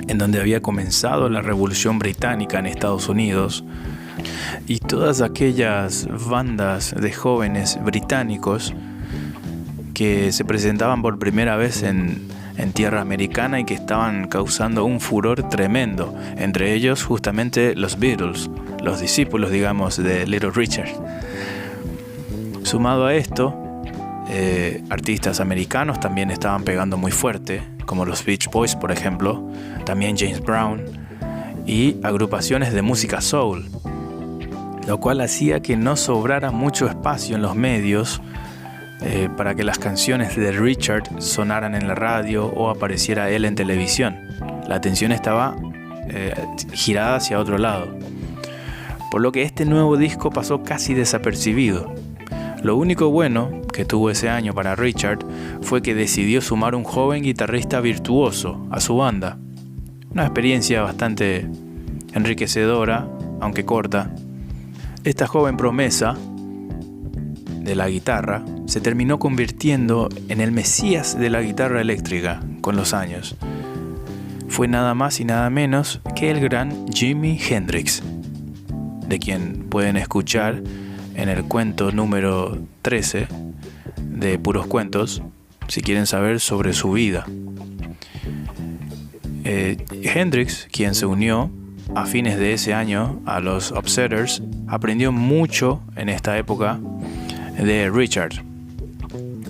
en donde había comenzado la Revolución Británica en Estados Unidos, y todas aquellas bandas de jóvenes británicos que se presentaban por primera vez en tierra americana y que estaban causando un furor tremendo, entre ellos justamente los Beatles, los discípulos, digamos, de Little Richard. Sumado a esto, artistas americanos también estaban pegando muy fuerte, como los Beach Boys, por ejemplo, también James Brown, y agrupaciones de música soul, lo cual hacía que no sobrara mucho espacio en los medios para que las canciones de Richard sonaran en la radio o apareciera él en televisión. La atención estaba girada hacia otro lado, por lo que este nuevo disco pasó casi desapercibido. Lo único bueno que tuvo ese año para Richard fue que decidió sumar un joven guitarrista virtuoso a su banda. Una experiencia bastante enriquecedora, aunque corta. Esta joven promesa de la guitarra se terminó convirtiendo en el mesías de la guitarra eléctrica con los años. Fue nada más y nada menos que el gran Jimi Hendrix, de quien pueden escuchar en el cuento número 13 de Puros Cuentos, si quieren saber sobre su vida. Hendrix, quien se unió a fines de ese año a los Upsetters, aprendió mucho en esta época de Richard.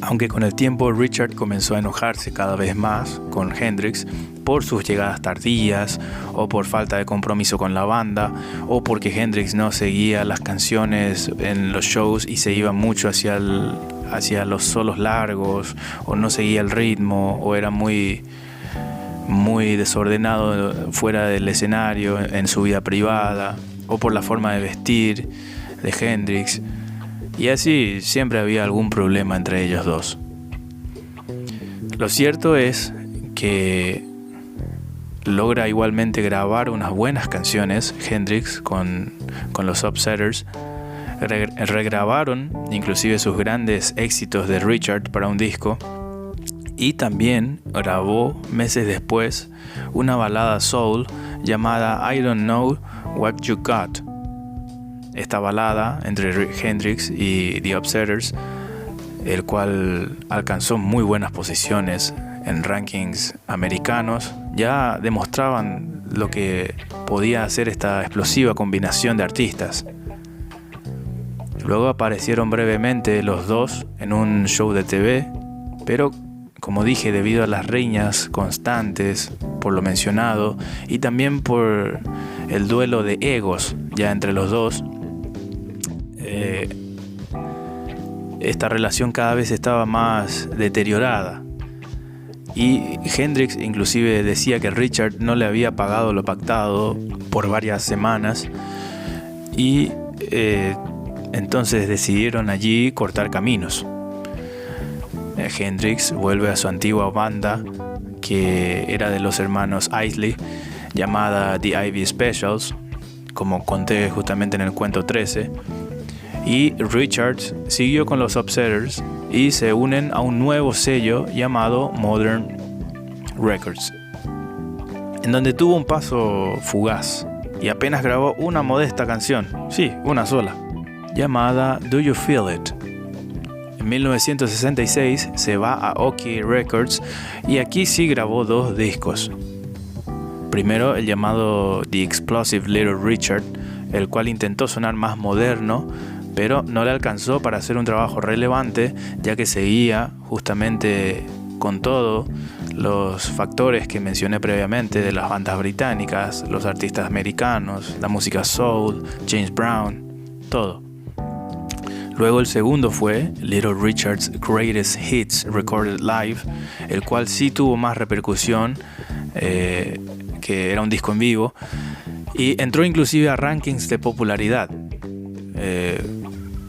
Aunque con el tiempo Richard comenzó a enojarse cada vez más con Hendrix por sus llegadas tardías, o por falta de compromiso con la banda, o porque Hendrix no seguía las canciones en los shows y se iba mucho hacia los solos largos, o no seguía el ritmo, o era muy desordenado fuera del escenario en su vida privada, o por la forma de vestir de Hendrix. Y así siempre había algún problema entre ellos dos. Lo cierto es que logra igualmente grabar unas buenas canciones Hendrix con los Upsetters. Regrabaron inclusive sus grandes éxitos de Richard para un disco, y también grabó meses después una balada soul llamada I Don't Know What You Got. Esta balada entre Hendrix y The Upsetters, el cual alcanzó muy buenas posiciones en rankings americanos, ya demostraban lo que podía hacer esta explosiva combinación de artistas. Luego aparecieron brevemente los dos en un show de TV, pero como dije, debido a las riñas constantes por lo mencionado, y también por el duelo de egos ya entre los dos, esta relación cada vez estaba más deteriorada, y Hendrix inclusive decía que Richard no le había pagado lo pactado por varias semanas, y entonces decidieron allí cortar caminos. Hendrix vuelve a su antigua banda, que era de los hermanos Isley, llamada The Ivy Specials, como conté justamente en el cuento 13, y Richard siguió con los Upsetters y se unen a un nuevo sello llamado Modern Records, en donde tuvo un paso fugaz y apenas grabó una modesta canción, sí, una sola, llamada Do You Feel It. En 1966 se va a OK Records y aquí sí grabó dos discos. Primero el llamado The Explosive Little Richard, el cual intentó sonar más moderno, pero no le alcanzó para hacer un trabajo relevante, ya que seguía justamente con todos los factores que mencioné previamente de las bandas británicas, los artistas americanos, la música soul, James Brown, todo. Luego el segundo fue Little Richard's Greatest Hits Recorded Live, el cual sí tuvo más repercusión, que era un disco en vivo, y entró inclusive a rankings de popularidad.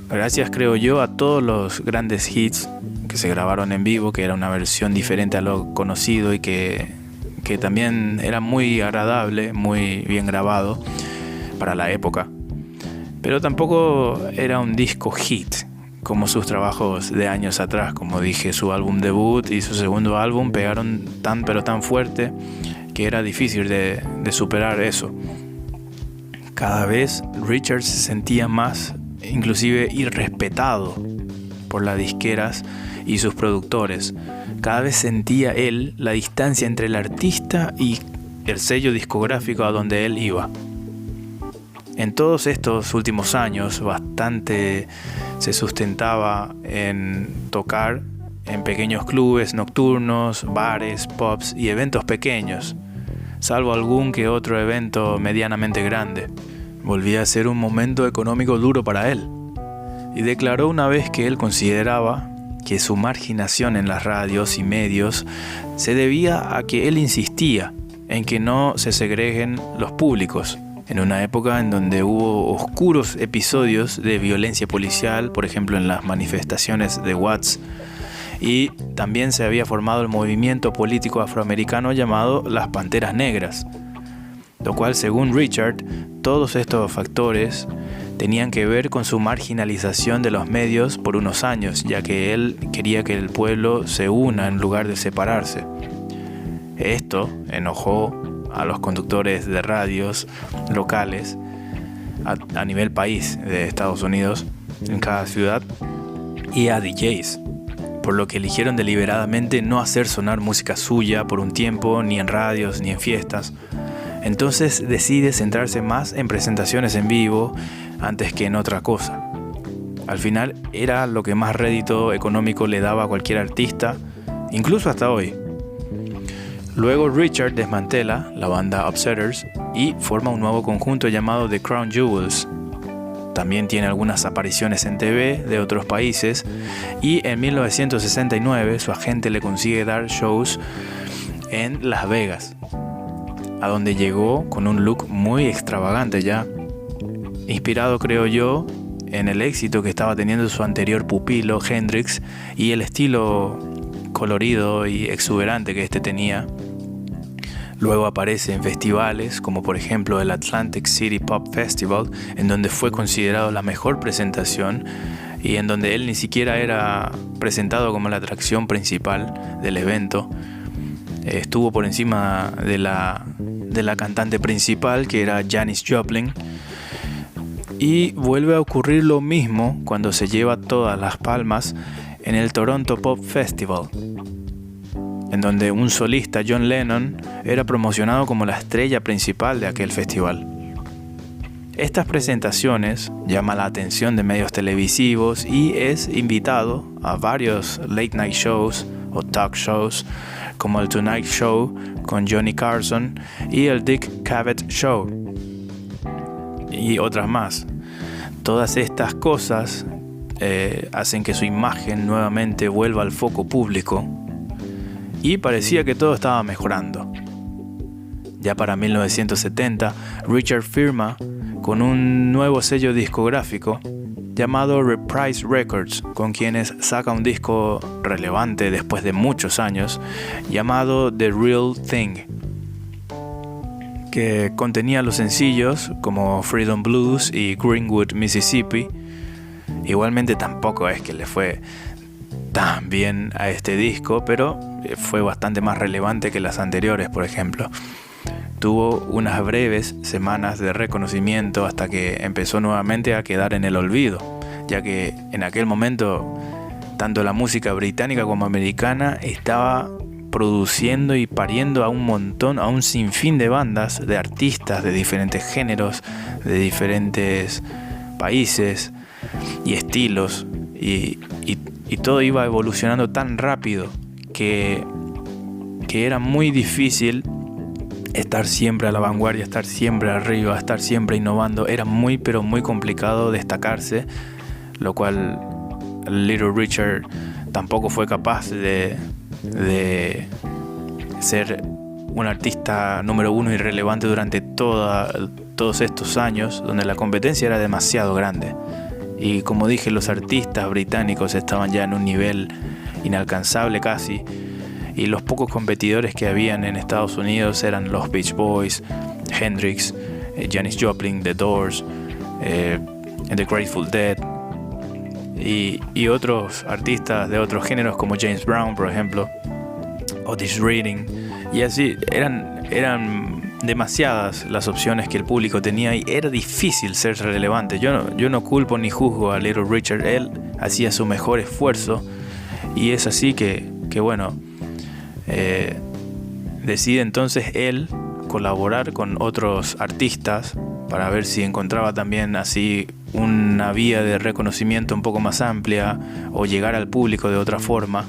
gracias, creo yo, a todos los grandes hits que se grabaron en vivo, que era una versión diferente a lo conocido y que también era muy agradable, muy bien grabado para la época. Pero tampoco era un disco hit como sus trabajos de años atrás. Como dije, su álbum debut y su segundo álbum pegaron tan fuerte que era difícil de superar eso. Cada vez Richard se sentía más, inclusive, irrespetado por las disqueras y sus productores. Cada vez sentía él la distancia entre el artista y el sello discográfico a donde él iba. En todos estos últimos años, bastante se sustentaba en tocar en pequeños clubes nocturnos, bares, pubs y eventos pequeños, salvo algún que otro evento medianamente grande. Volvía a ser un momento económico duro para él, y declaró una vez que él consideraba que su marginación en las radios y medios se debía a que él insistía en que no se segreguen los públicos, en una época en donde hubo oscuros episodios de violencia policial, por ejemplo en las manifestaciones de Watts, y también se había formado el movimiento político afroamericano llamado las Panteras Negras, lo cual, según Richard, todos estos factores tenían que ver con su marginalización de los medios por unos años, ya que él quería que el pueblo se una en lugar de separarse. Esto enojó a los conductores de radios locales a nivel país de Estados Unidos, en cada ciudad, y a DJs, por lo que eligieron deliberadamente no hacer sonar música suya por un tiempo, ni en radios ni en fiestas. Entonces decide centrarse más en presentaciones en vivo antes que en otra cosa. Al final era lo que más rédito económico le daba a cualquier artista, incluso hasta hoy. Luego Richard desmantela la banda Upsetters y forma un nuevo conjunto llamado The Crown Jewels. También tiene algunas apariciones en TV de otros países, y en 1969 su agente le consigue dar shows en Las Vegas, a donde llegó con un look muy extravagante ya, inspirado, creo yo, en el éxito que estaba teniendo su anterior pupilo Hendrix y el estilo colorido y exuberante que este tenía. Luego aparece en festivales como por ejemplo el Atlantic City Pop Festival, en donde fue considerado la mejor presentación y en donde él ni siquiera era presentado como la atracción principal del evento. Estuvo por encima de la cantante principal, que era Janis Joplin. Y vuelve a ocurrir lo mismo cuando se lleva todas las palmas en el Toronto Pop Festival, en donde un solista, John Lennon, era promocionado como la estrella principal de aquel festival. Estas presentaciones llaman la atención de medios televisivos y es invitado a varios late night shows o talk shows, como el Tonight Show con Johnny Carson y el Dick Cavett Show, y otras más. Todas estas cosas hacen que su imagen nuevamente vuelva al foco público, y parecía que todo estaba mejorando. Ya para 1970, Richard firma con un nuevo sello discográfico llamado Reprise Records, con quienes saca un disco relevante después de muchos años, llamado The Real Thing, que contenía los sencillos como Freedom Blues y Greenwood, Mississippi. Igualmente tampoco es que le fue tan bien a este disco, pero fue bastante más relevante que las anteriores, por ejemplo. Tuvo unas breves semanas de reconocimiento hasta que empezó nuevamente a quedar en el olvido, ya que en aquel momento tanto la música británica como americana estaba produciendo y pariendo a un sinfín de bandas, de artistas de diferentes géneros, de diferentes países y estilos, y todo iba evolucionando tan rápido que era muy difícil estar siempre a la vanguardia, estar siempre arriba, estar siempre innovando. Era muy complicado destacarse, lo cual Little Richard tampoco fue capaz de ser un artista número uno y relevante durante todos estos años, donde la competencia era demasiado grande. y como dije, los artistas británicos estaban ya en un nivel inalcanzable casi, y los pocos competidores que habían en Estados Unidos eran los Beach Boys, Hendrix, Janis Joplin, The Doors, The Grateful Dead y otros artistas de otros géneros como James Brown, por ejemplo, Otis Redding, y así eran demasiadas las opciones que el público tenía y era difícil ser relevante. Yo no culpo ni juzgo a Little Richard, él hacía su mejor esfuerzo y es así que bueno, decide entonces él colaborar con otros artistas para ver si encontraba también así una vía de reconocimiento un poco más amplia o llegar al público de otra forma,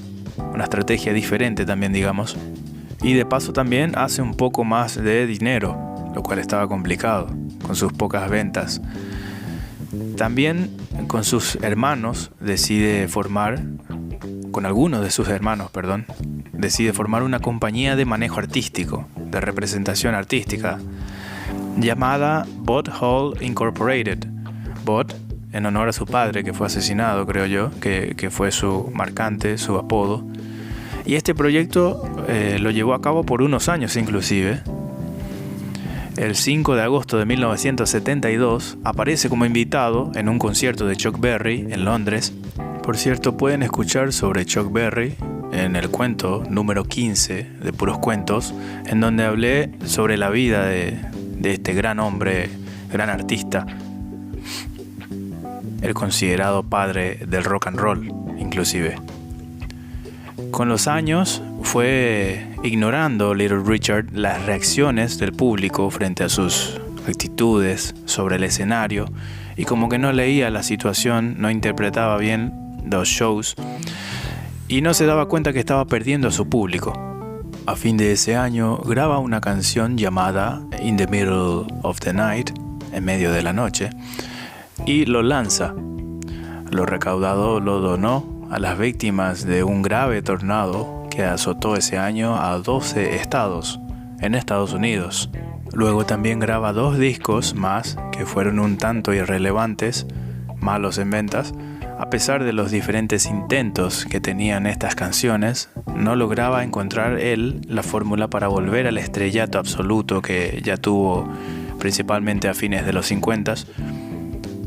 una estrategia diferente también, digamos. Y de paso también hace un poco más de dinero, lo cual estaba complicado con sus pocas ventas. También con algunos de sus hermanos, decide formar una compañía de manejo artístico, de representación artística, llamada Bud Hall Incorporated. Bud, en honor a su padre que fue asesinado, creo yo, que fue su marcante, su apodo. Y este proyecto lo llevó a cabo por unos años inclusive. El 5 de agosto de 1972 aparece como invitado en un concierto de Chuck Berry en Londres. Por cierto, pueden escuchar sobre Chuck Berry en el cuento número 15 de Puros Cuentos, en donde hablé sobre la vida de este gran hombre, gran artista, el considerado padre del rock and roll, inclusive. Con los años fue ignorando Little Richard las reacciones del público frente a sus actitudes sobre el escenario y como que no leía la situación, no interpretaba bien los shows y no se daba cuenta que estaba perdiendo a su público. A fin de ese año graba una canción llamada In the Middle of the Night, en medio de la noche, y lo lanza. Lo recaudado lo donó a las víctimas de un grave tornado que azotó ese año a 12 estados en Estados Unidos. Luego también graba 2 discos más que fueron un tanto irrelevantes, malos en ventas. A pesar de los diferentes intentos que tenían estas canciones, no lograba encontrar él la fórmula para volver al estrellato absoluto que ya tuvo principalmente a fines de los 50.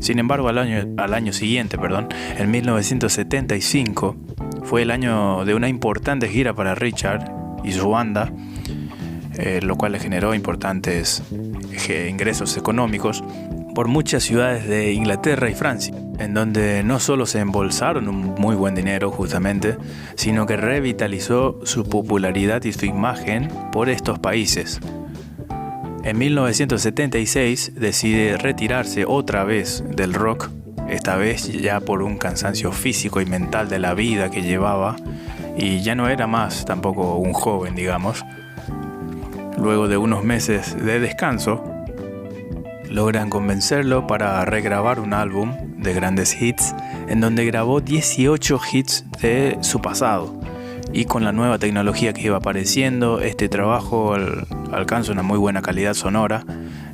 Sin embargo, al año siguiente, en 1975, fue el año de una importante gira para Richard y su banda, lo cual le generó importantes ingresos económicos por muchas ciudades de Inglaterra y Francia, en donde no solo se embolsaron un muy buen dinero justamente, sino que revitalizó su popularidad y su imagen por estos países. En 1976 decide retirarse otra vez del rock, esta vez ya por un cansancio físico y mental de la vida que llevaba, y ya no era más tampoco un joven, digamos. Luego de unos meses de descanso, logran convencerlo para regrabar un álbum de grandes hits, en donde grabó 18 hits de su pasado. Y con la nueva tecnología que iba apareciendo, este trabajo alcanza una muy buena calidad sonora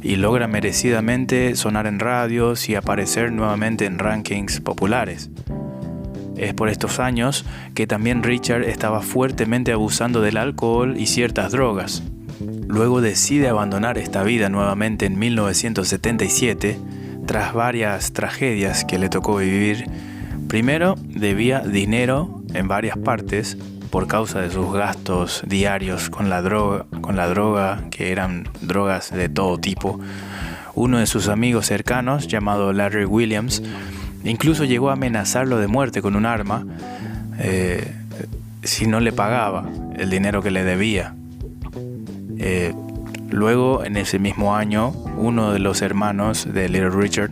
y logra merecidamente sonar en radios y aparecer nuevamente en rankings populares. Es por estos años que también Richard estaba fuertemente abusando del alcohol y ciertas drogas. Luego decide abandonar esta vida nuevamente en 1977, tras varias tragedias que le tocó vivir. Primero, debía dinero en varias partes por causa de sus gastos diarios con la droga, que eran drogas de todo tipo. Uno de sus amigos cercanos, llamado Larry Williams, incluso llegó a amenazarlo de muerte con un arma si no le pagaba el dinero que le debía. Luego, en ese mismo año, uno de los hermanos de Little Richard,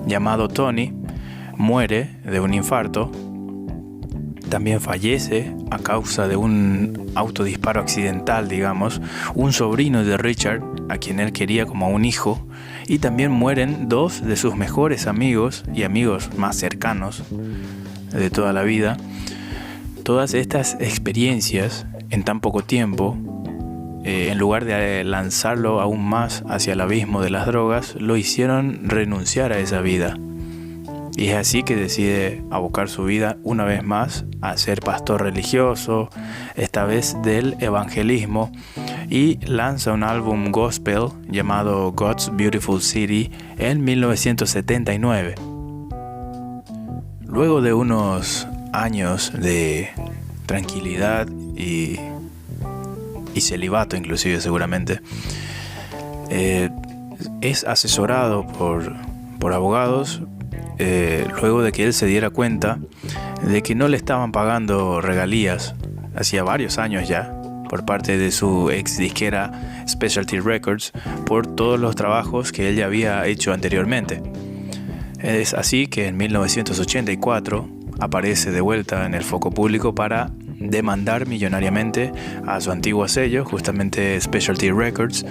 llamado Tony, muere de un infarto. También fallece a causa de un autodisparo accidental, digamos, un sobrino de Richard, a quien él quería como un hijo, y también mueren 2 de sus mejores amigos y amigos más cercanos de toda la vida. Todas estas experiencias en tan poco tiempo, en lugar de lanzarlo aún más hacia el abismo de las drogas, lo hicieron renunciar a esa vida Y es así que decide abocar su vida una vez más a ser pastor religioso, esta vez del evangelismo, y lanza un álbum gospel llamado God's Beautiful City en 1979. Luego de unos años de tranquilidad y celibato inclusive seguramente, es asesorado por abogados luego de que él se diera cuenta de que no le estaban pagando regalías hacía varios años ya por parte de su ex disquera Specialty Records por todos los trabajos que él ya había hecho anteriormente. Es así que en 1984 aparece de vuelta en el foco público para demandar millonariamente a su antiguo sello, justamente Specialty Records,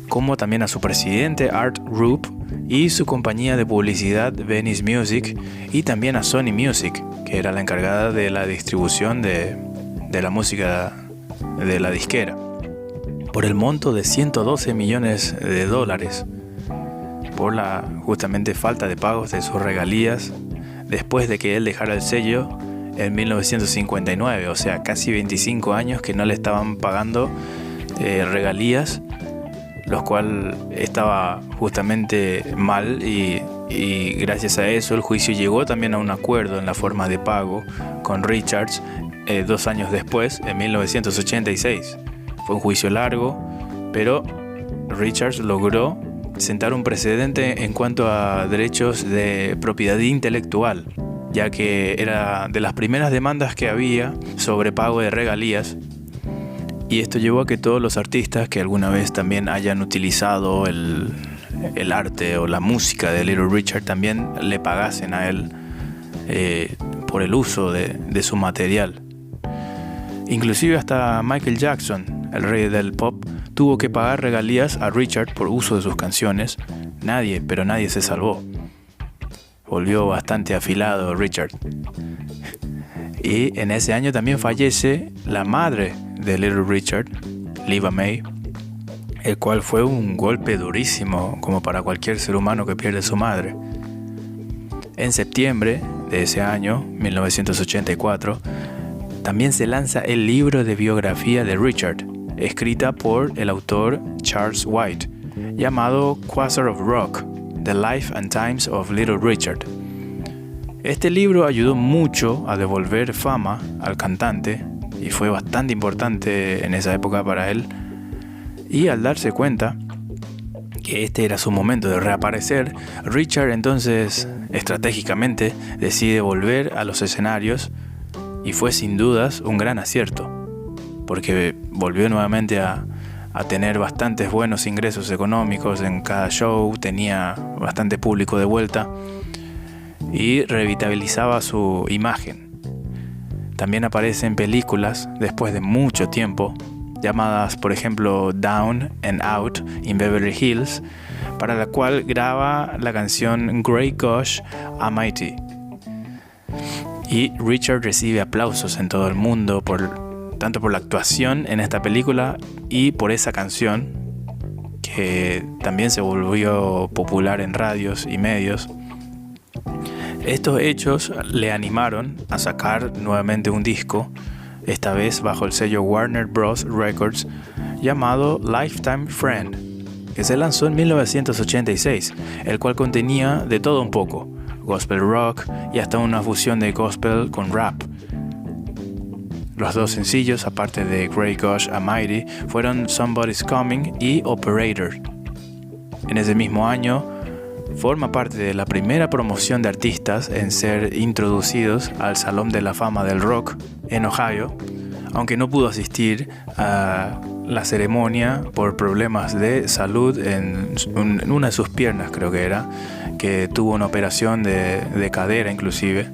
como también a su presidente Art Rupe y su compañía de publicidad Venice Music, y también a Sony Music, que era la encargada de la distribución de la música de la disquera, por el monto de $112 millones por la justamente falta de pagos de sus regalías después de que él dejara el sello en 1959, o sea, casi 25 años que no le estaban pagando regalías, lo cual estaba justamente mal, y gracias a eso el juicio llegó también a un acuerdo en la forma de pago con Richards 2 años después, en 1986. Fue un juicio largo, pero Richards logró sentar un precedente en cuanto a derechos de propiedad intelectual, ya que era de las primeras demandas que había sobre pago de regalías. Y esto llevó a que todos los artistas que alguna vez también hayan utilizado el arte o la música de Little Richard también le pagasen a él por el uso de su material. Inclusive hasta Michael Jackson, el rey del pop, tuvo que pagar regalías a Richard por uso de sus canciones. Nadie se salvó. Volvió bastante afilado Richard. Y en ese año también fallece la madre de Little Richard, Leva May, el cual fue un golpe durísimo como para cualquier ser humano que pierde a su madre. En septiembre de ese año, 1984, también se lanza el libro de biografía de Richard, escrita por el autor Charles White, llamado Quasar of Rock: The Life and Times of Little Richard. Este libro ayudó mucho a devolver fama al cantante y fue bastante importante en esa época para él. Y al darse cuenta que este era su momento de reaparecer, Richard entonces estratégicamente decide volver a los escenarios, y fue sin dudas un gran acierto, porque volvió nuevamente a tener bastantes buenos ingresos económicos en cada show, tenía bastante público de vuelta y revitalizaba su imagen. También aparece en películas después de mucho tiempo, llamadas por ejemplo Down and Out in Beverly Hills, para la cual graba la canción Great Gosh Almighty. Y Richard recibe aplausos en todo el mundo tanto por la actuación en esta película y por esa canción, que también se volvió popular en radios y medios. Estos hechos le animaron a sacar nuevamente un disco, esta vez bajo el sello Warner Bros. Records, llamado Lifetime Friend, que se lanzó en 1986, el cual contenía de todo un poco, gospel rock y hasta una fusión de gospel con rap. Los dos sencillos, aparte de Great Gosh Almighty, fueron Somebody's Coming y Operator. En ese mismo año, forma parte de la primera promoción de artistas en ser introducidos al Salón de la Fama del Rock en Ohio, aunque no pudo asistir a la ceremonia por problemas de salud en una de sus piernas, creo que era, que tuvo una operación de cadera inclusive.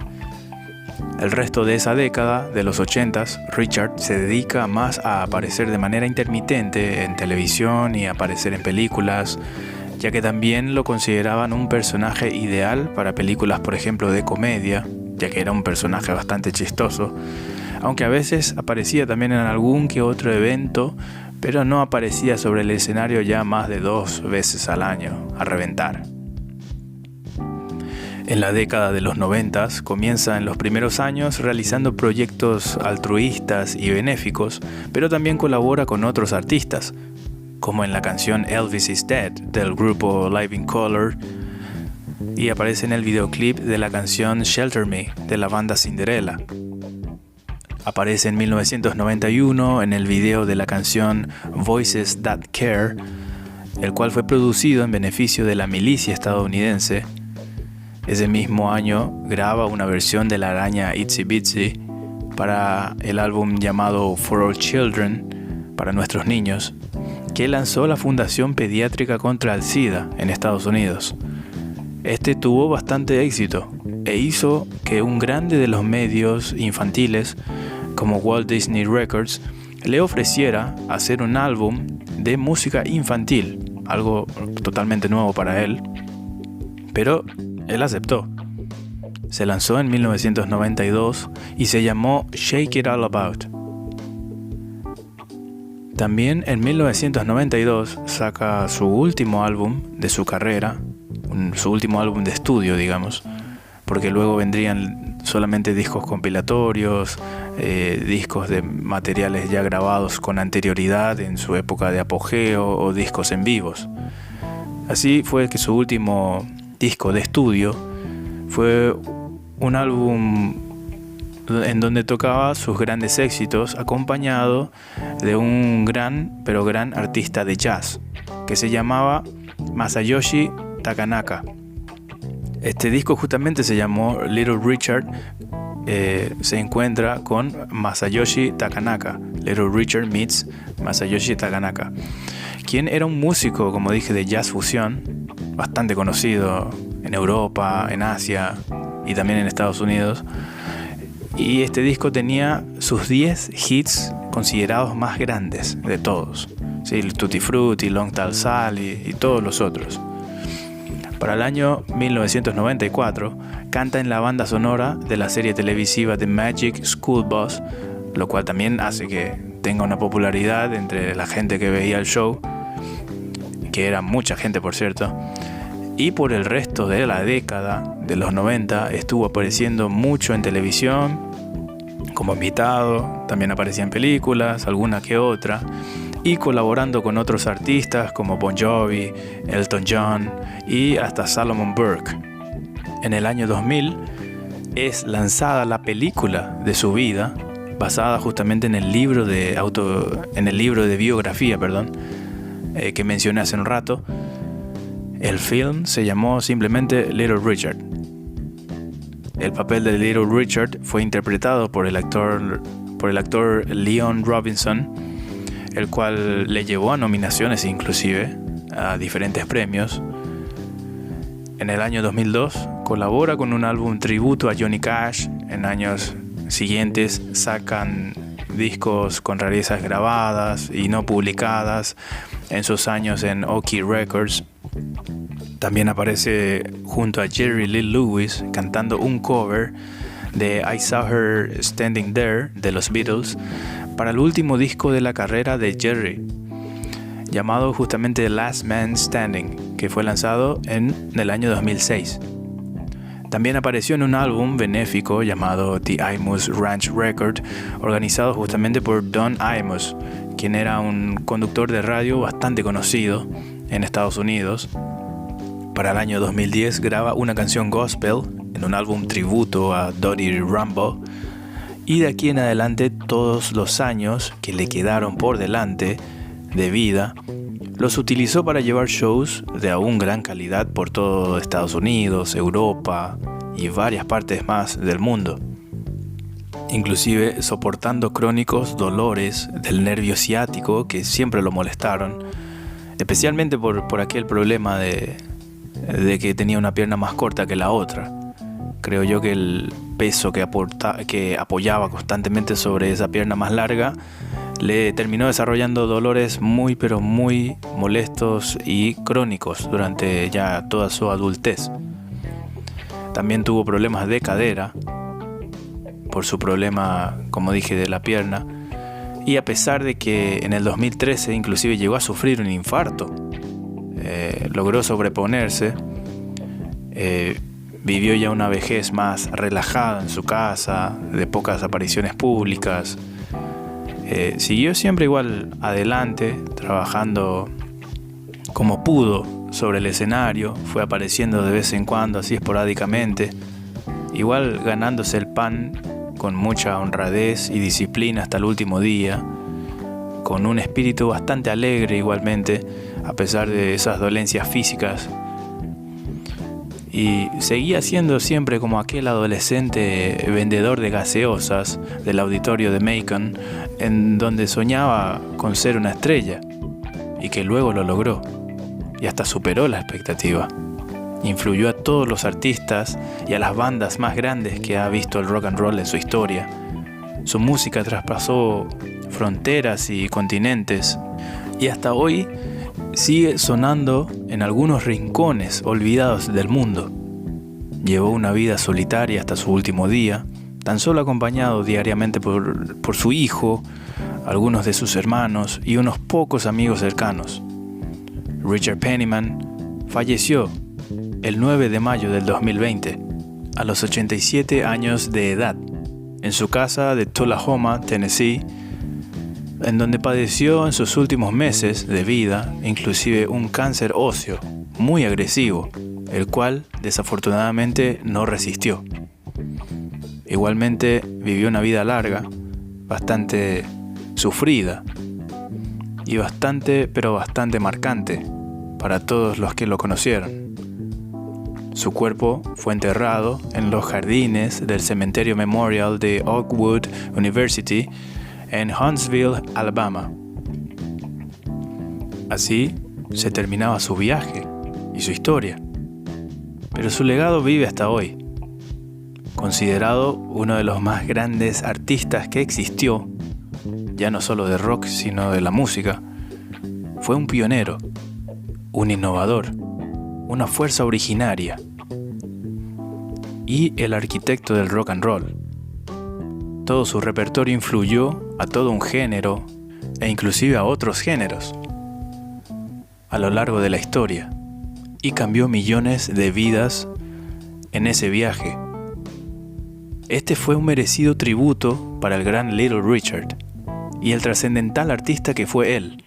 El resto de esa década, de los 80s, Richard se dedica más a aparecer de manera intermitente en televisión y a aparecer en películas, ya que también lo consideraban un personaje ideal para películas, por ejemplo, de comedia, ya que era un personaje bastante chistoso, aunque a veces aparecía también en algún que otro evento, pero no aparecía sobre el escenario ya más de 2 veces al año, a reventar. En la década de los 90 comienza en los primeros años realizando proyectos altruistas y benéficos, pero también colabora con otros artistas, como en la canción Elvis is Dead del grupo Living Colour, y aparece en el videoclip de la canción Shelter Me de la banda Cinderella. Aparece en 1991 en el video de la canción Voices That Care, el cual fue producido en beneficio de la milicia estadounidense. Ese mismo año graba una versión de la araña Itsy Bitsy para el álbum llamado For All Children, para nuestros niños, que lanzó la Fundación Pediátrica contra el SIDA en Estados Unidos. Este tuvo bastante éxito e hizo que un grande de los medios infantiles, como Walt Disney Records, le ofreciera hacer un álbum de música infantil, algo totalmente nuevo para él, pero él aceptó. Se lanzó en 1992 y se llamó Shake It All About. También en 1992 saca su último álbum de su carrera, su último álbum de estudio, digamos, porque luego vendrían solamente discos compilatorios, discos de materiales ya grabados con anterioridad en su época de apogeo o discos en vivos. Así fue que su último disco de estudio fue un álbum en donde tocaba sus grandes éxitos acompañado de un gran artista de jazz que se llamaba Masayoshi Takanaka. Este disco justamente se llamó Little Richard. Se encuentra con Masayoshi Takanaka. Little Richard meets Masayoshi Takanaka, quien era un músico, como dije, de jazz fusión, bastante conocido en Europa, en Asia y también en Estados Unidos. Y este disco tenía sus 10 hits considerados más grandes de todos, ¿sí? Tutti Frutti, Long Tall Sally y todos los otros. Para el año 1994 canta en la banda sonora de la serie televisiva The Magic School Bus, lo cual también hace que tenga una popularidad entre la gente que veía el show, que era mucha gente, por cierto. Y por el resto de la década de los 90 estuvo apareciendo mucho en televisión como invitado, también aparecía en películas, alguna que otra, y colaborando con otros artistas como Bon Jovi, Elton John y hasta Solomon Burke. En el año 2000 es lanzada la película de su vida, basada justamente en el libro de biografía, que mencioné hace un rato. El film se llamó simplemente Little Richard. El papel de Little Richard fue interpretado por el actor Leon Robinson, el cual le llevó a nominaciones inclusive a diferentes premios. En el año 2002 colabora con un álbum tributo a Johnny Cash. En años siguientes sacan discos con rarezas grabadas y no publicadas en sus años en Oki Records. También aparece junto a Jerry Lee Lewis cantando un cover de I Saw Her Standing There de los Beatles para el último disco de la carrera de Jerry, llamado justamente Last Man Standing, que fue lanzado en el año 2006. También apareció en un álbum benéfico llamado The Imus Ranch Record, organizado justamente por Don Imus, quien era un conductor de radio bastante conocido en Estados Unidos. Para el año 2010 graba una canción gospel en un álbum tributo a Dottie Rambo, y de aquí en adelante todos los años que le quedaron por delante de vida los utilizó para llevar shows de aún gran calidad por todo Estados Unidos, Europa y varias partes más del mundo, inclusive soportando crónicos dolores del nervio ciático que siempre lo molestaron, especialmente por aquel problema de que tenía una pierna más corta que la otra. Creo yo que el peso que apoyaba constantemente sobre esa pierna más larga le terminó desarrollando dolores muy molestos y crónicos durante ya toda su adultez. También tuvo problemas de cadera por su problema, como dije, de la pierna, y a pesar de que en el 2013 inclusive llegó a sufrir un infarto, logró sobreponerse, Vivió ya una vejez más relajada en su casa, de pocas apariciones públicas. Siguió siempre igual adelante, trabajando como pudo sobre el escenario, fue apareciendo de vez en cuando, así esporádicamente, igual ganándose el pan con mucha honradez y disciplina hasta el último día, con un espíritu bastante alegre igualmente, a pesar de esas dolencias físicas. Y seguía siendo siempre como aquel adolescente vendedor de gaseosas del auditorio de Macon, en donde soñaba con ser una estrella, y que luego lo logró, y hasta superó la expectativa. Influyó a todos los artistas y a las bandas más grandes que ha visto el rock and roll en su historia. Su música traspasó fronteras y continentes, y hasta hoy sigue sonando en algunos rincones olvidados del mundo. Llevó una vida solitaria hasta su último día, tan solo acompañado diariamente por su hijo, algunos de sus hermanos y unos pocos amigos cercanos. Richard Penniman falleció el 9 de mayo del 2020, a los 87 años de edad, en su casa de Tullahoma, Tennessee, en donde padeció en sus últimos meses de vida inclusive un cáncer óseo muy agresivo, el cual desafortunadamente no resistió. Igualmente vivió una vida larga, bastante sufrida y bastante marcante para todos los que lo conocieron. Su cuerpo fue enterrado en los jardines del cementerio Memorial de Oakwood University en Huntsville, Alabama. Así se terminaba su viaje y su historia, pero su legado vive hasta hoy. Considerado uno de los más grandes artistas que existió, ya no solo de rock sino de la música, fue un pionero, un innovador, una fuerza originaria y el arquitecto del rock and roll. Todo su repertorio influyó a todo un género e inclusive a otros géneros a lo largo de la historia y cambió millones de vidas en ese viaje. Este fue un merecido tributo para el gran Little Richard y el trascendental artista que fue él,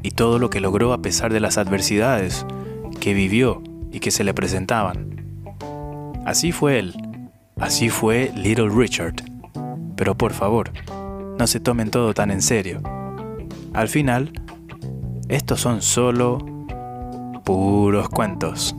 y todo lo que logró a pesar de las adversidades que vivió y que se le presentaban. Así fue él, así fue Little Richard. Pero por favor, no se tomen todo tan en serio. Al final, estos son solo puros cuentos.